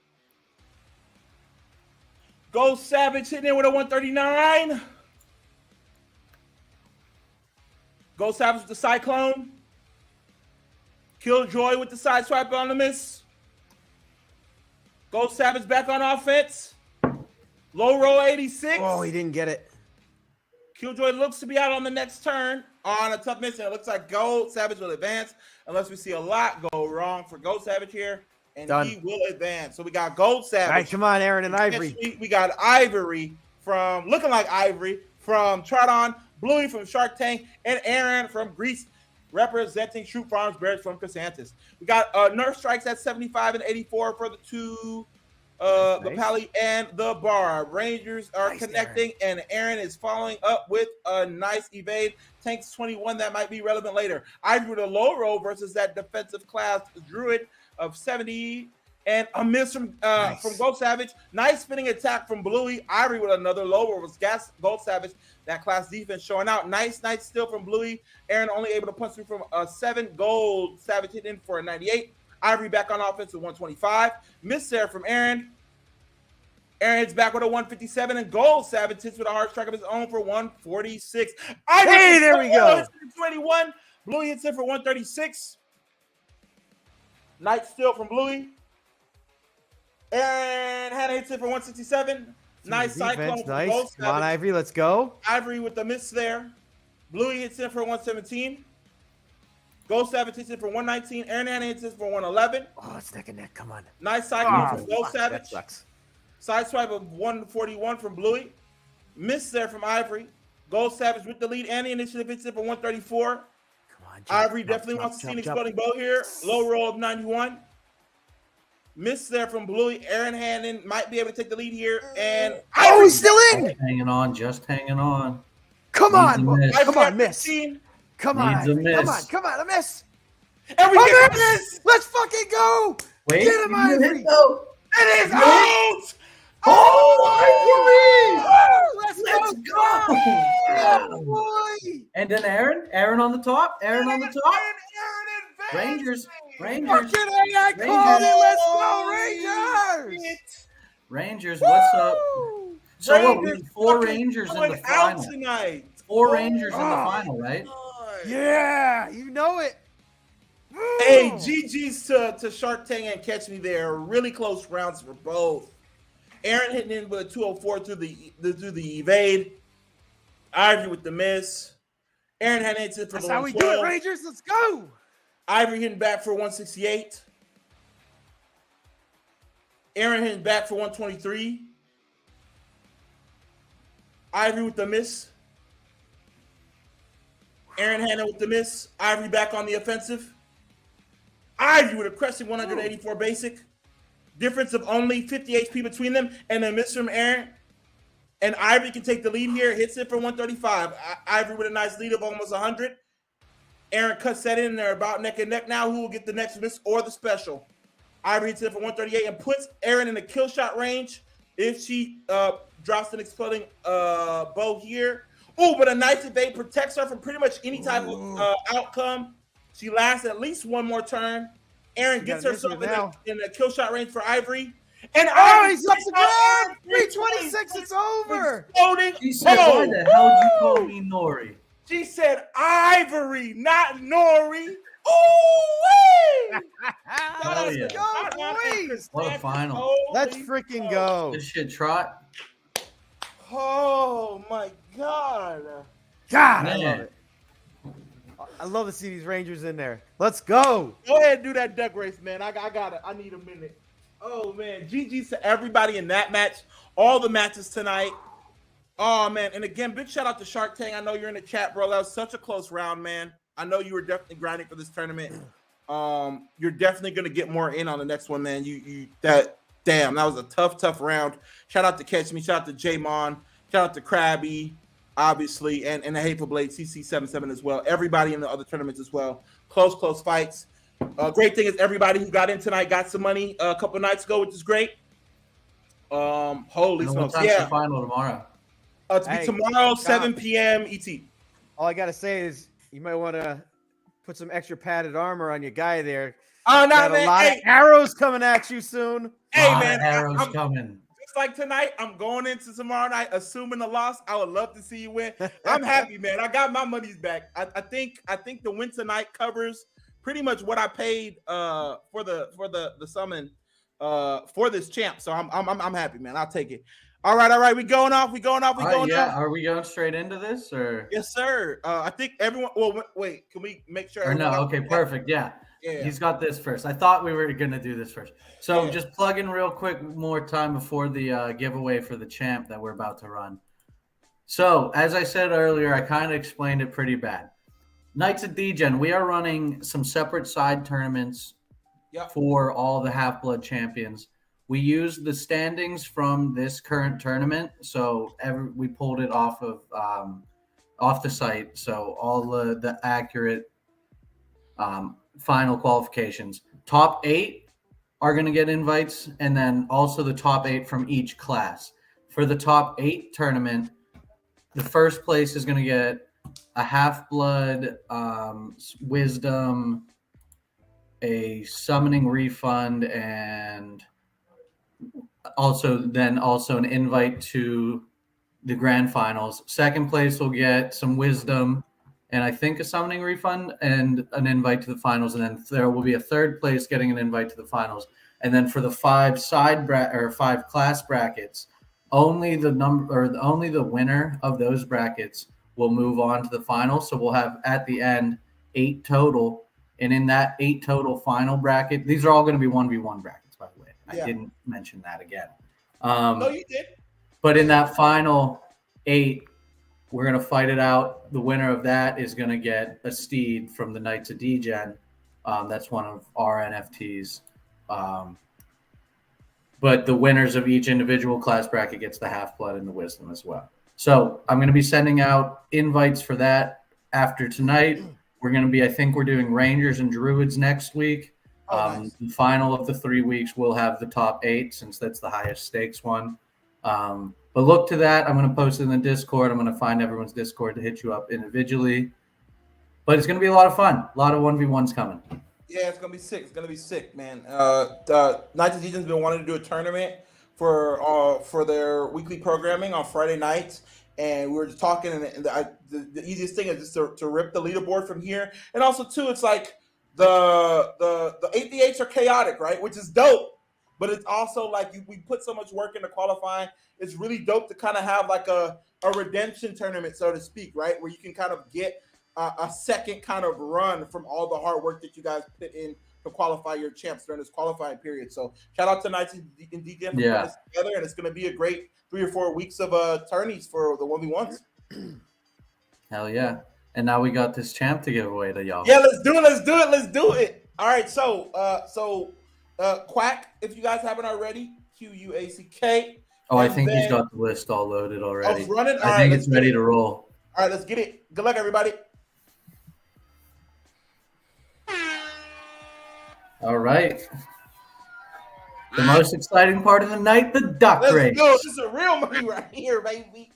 Ghost Savage hitting it with a 139. Ghost Savage with the Cyclone. Killjoy with the side swipe on the miss. Ghost Savage back on offense. Low roll 86. Oh, he didn't get it. Killjoy looks to be out on the next turn on a tough miss, and it looks like Gold Savage will advance unless we see a lot go wrong for Gold Savage here, and he will advance. So we got Gold Savage. All right, come on, Aaron and Ivory. We got Ivory from looking like Ivory from Troton, Bluey from Shark Tank, and Aaron from Greece representing Troop Farms Bears from Casantis. We got Nerf Strikes at 75 and 84 for the two. The Pally and the Bar. Rangers are connecting, and Aaron is following up with a nice evade. Tanks 21, that might be relevant later. Ivory with a low roll versus that defensive class Druid of 70, and a miss from Gold Savage. Nice spinning attack from Bluey. Ivory with another low roll was Gold Savage. That class defense showing out. Nice steal from Bluey. Aaron only able to punch through from a 7. Gold Savage hitting for a 98. Ivory back on offense with 125. Miss there from Aaron. Aaron hits back with a 157, and Gold Savage hits with a hard strike of his own for 146. Ivory there we go. Hits for 21. Bluey hits it for 136. Nice steal from Bluey. Aaron Hannah hits it for 167. Nice cyclone from Gold Savage. Come on, Ivory, let's go. Ivory with the miss there. Bluey hits it for 117. Gold Savage hits it for 119. Aaron Hannah hits it for 111. Oh, it's neck and neck. Come on. Nice cyclone from Gold Savage. That sucks. Side swipe of 141 from Bluey. Miss there from Ivory. Gold Savage with the lead. And the initiative hits it for 134. Come on, Ivory definitely wants to see an exploding bow here. Low roll of 91. Miss there from Bluey. Aaron Hannon might be able to take the lead here. And Ivory he's still in. Just hanging on. Come on. Come on, miss. Come on, Ivory. Come on, a miss. And we get miss. Let's fucking go. Wait, get him, Ivory. It is out. Let's go! Yeah, boy. And then Aaron on the top. Aaron on the top. Rangers. Fucking I called it. Let's go, Rangers. Rangers, what's up? So Rangers, 4 Rangers in the final tonight. 4 Rangers in the final, right? Yeah, you know it. Hey, GG's to Shark Tank and Catch Me There. Really close rounds for both. Aaron hitting in with a 204 through the evade. Ivory with the miss. Aaron had hits it for That's the 112. how we do it, Rangers. Let's go. Ivory hitting back for 168. Aaron hitting back for 123. Ivory with the miss. Aaron Hanna with the miss. Ivory back on the offensive. Ivory with a cresting 184 basic. Difference of only 50 HP between them. And then miss from Aaron. And Ivory can take the lead here. Hits it for 135. Ivory with a nice lead of almost 100. Aaron cuts that in. They're about neck and neck now. Who will get the next miss or the special? Ivory hits it for 138 and puts Aaron in the kill shot range. If she drops an exploding bow here. Oh, but a nice evade protects her from pretty much any type of outcome. She lasts at least one more turn. Aaron gets herself in the kill shot range for Ivory. And he's up to grab! 326, it's over! Exploding. She said, why the hell did you call me Nori? She said Ivory, not Nori. Ooh-wee! Let's go, boys! What a final. Let's freaking go. This shit trot. Oh, my God. God, I love it. I love to see these Rangers in there. Let's go. Go ahead and do that duck race, man. I got it. I need a minute. Oh, man. GG's to everybody in that match. All the matches tonight. Oh, man. And again, big shout out to Shark Tank. I know you're in the chat, bro. That was such a close round, man. I know you were definitely grinding for this tournament. You're definitely going to get more in on the next one, man. Damn, that was a tough round. Shout out to Catch Me. Shout out to J-Mon. Shout out to Krabby, obviously, and the Hateful Blade, CC77 as well. Everybody in the other tournaments as well. Close fights. Great thing is everybody who got in tonight got some money a couple nights ago, which is great. Holy smokes. Yeah. The final tomorrow. It's be tomorrow, 7 p.m. ET. All I got to say is you might want to put some extra padded armor on your guy there. Oh, no, man. A lot of arrows coming at you soon. Hey, man. Arrows coming. Just like tonight, I'm going into tomorrow night assuming a loss. I would love to see you win. I'm happy, man. I got my money's back. I think the win tonight covers pretty much what I paid for the summon for this champ. So I'm happy, man. I'll take it. All right. We going off. Yeah. Are we going straight into this or? Yes, sir. I think everyone. Well, wait. Can we make sure? Or no. Okay. Perfect. Yeah. He's got this first. I thought we were gonna do this first. So just plug in real quick more time before the giveaway for the champ that we're about to run. So as I said earlier, I kind of explained it pretty bad. Knights of D-Gen, we are running some separate side tournaments for all the Half-Blood champions. We use the standings from this current tournament, so we pulled it off the site. So all the accurate final qualifications. Top 8 are going to get invites, and then also the top 8 from each class. For the top 8 tournament, the first place is going to get a Half-Blood, Wisdom, a Summoning Refund, and also an invite to the grand finals. Second place will get some Wisdom and I think a Summoning Refund and an invite to the finals. And then there will be a third place getting an invite to the finals. And then for the 5 5 class brackets, only the winner of those brackets will move on to the finals. So we'll have at the end 8 total. And in that 8 total final bracket, these are all going to be 1v1 brackets, by the way. I didn't mention that again. No, you did. But in that final 8, we're going to fight it out. The winner of that is going to get a steed from the Knights of D-Gen. That's one of our NFTs. But the winners of each individual class bracket gets the Half-Blood and the Wisdom as well. So I'm going to be sending out invites for that after tonight. We're going to be, I think we're doing Rangers and Druids next week. Nice. The final of the 3 weeks, we'll have the top 8 since that's the highest stakes one. But look to that. I'm going to post it in the Discord. I'm going to find everyone's Discord to hit you up individually. But it's going to be a lot of fun. A lot of 1v1s coming. Yeah, it's going to be sick. It's going to be sick, man. Knights of D-Gen's been wanting to do a tournament for their weekly programming on Friday nights. And we were just talking, and the easiest thing is just to rip the leaderboard from here. And also, too, it's like the 8v8s are chaotic, right? Which is dope. But it's also like we put so much work into qualifying. It's really dope to kind of have like a redemption tournament, so to speak, right? Where you can kind of get a second kind of run from all the hard work that you guys put in to qualify your champs during this qualifying period. So shout out to Knights and D-Gen for putting this together, and it's going to be a great 3 or 4 weeks of tourneys for the 1v1s. Hell yeah. And now we got this champ to give away to y'all. Yeah, let's do it. All right, so Quack, if you guys haven't already, QUACK. Oh, I think he's got the list all loaded already. Oh, it's running? I think it's ready to roll. All right, let's get it. Good luck, everybody. All right. The most exciting part of the night, the duck race. Let's go. This is a real money right here, baby.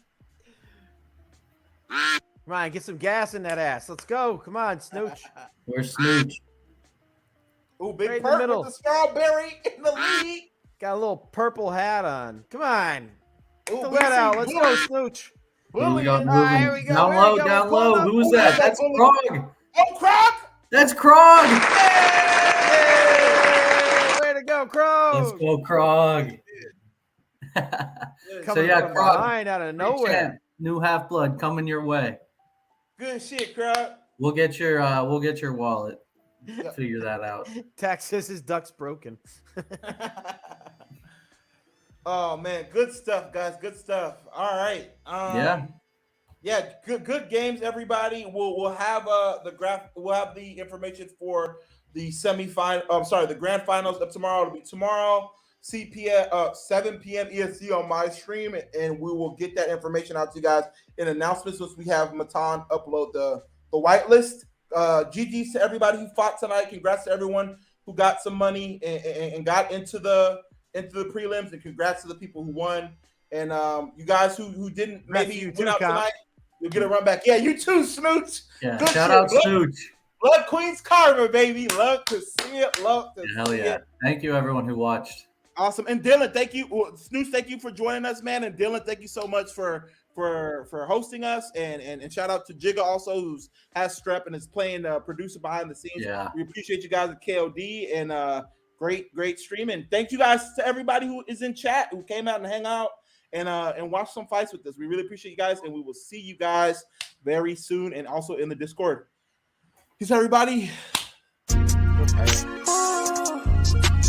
Come on, get some gas in that ass. Let's go. Come on, Snooch. Where's Snooch? Ooh, big Perk with the strawberry in the lead. Got a little purple hat on. Come on. Get the Ooh, lead out. Let's go, Snooch. Here we go. Here we go. Down low, down low. Who was that? That's Krog. Oh, Krog. That's Krog. Hey! Way to go, Krog. Let's go, Krog. So yeah, Krog out of nowhere. New Half-Blood coming your way. Good shit, Krog. We'll get your wallet. Figure that out. Texas, his duck's broken. Oh man, good stuff, guys. Good stuff. All right. Yeah. Good games, everybody. We'll have the information for the semifinal. The grand finals of tomorrow. It'll be tomorrow, 7 p.m. EST on my stream, and we will get that information out to you guys in announcements once we have Matan upload the whitelist. GG's to everybody who fought tonight. Congrats to everyone who got some money and got into the prelims, and congrats to the people who won. And you guys who didn't maybe win out tonight, you'll get a run back. Yeah, you too, Snooch. Yeah, shout out Snooch. Love Queen's Karma, baby. Love to see it. Love to Hell see yeah. it. Thank you, everyone who watched. Awesome. And Dylan, thank you. Snooch, thank you for joining us, man. And Dylan, thank you so much for hosting us. And shout out to Jigga also, who's has strep and is playing producer behind the scenes. Yeah. We appreciate you guys at KOD and great stream. And thank you guys to everybody who is in chat, who came out and hang out and watch some fights with us. We really appreciate you guys, and we will see you guys very soon, and also in the Discord. Peace, everybody.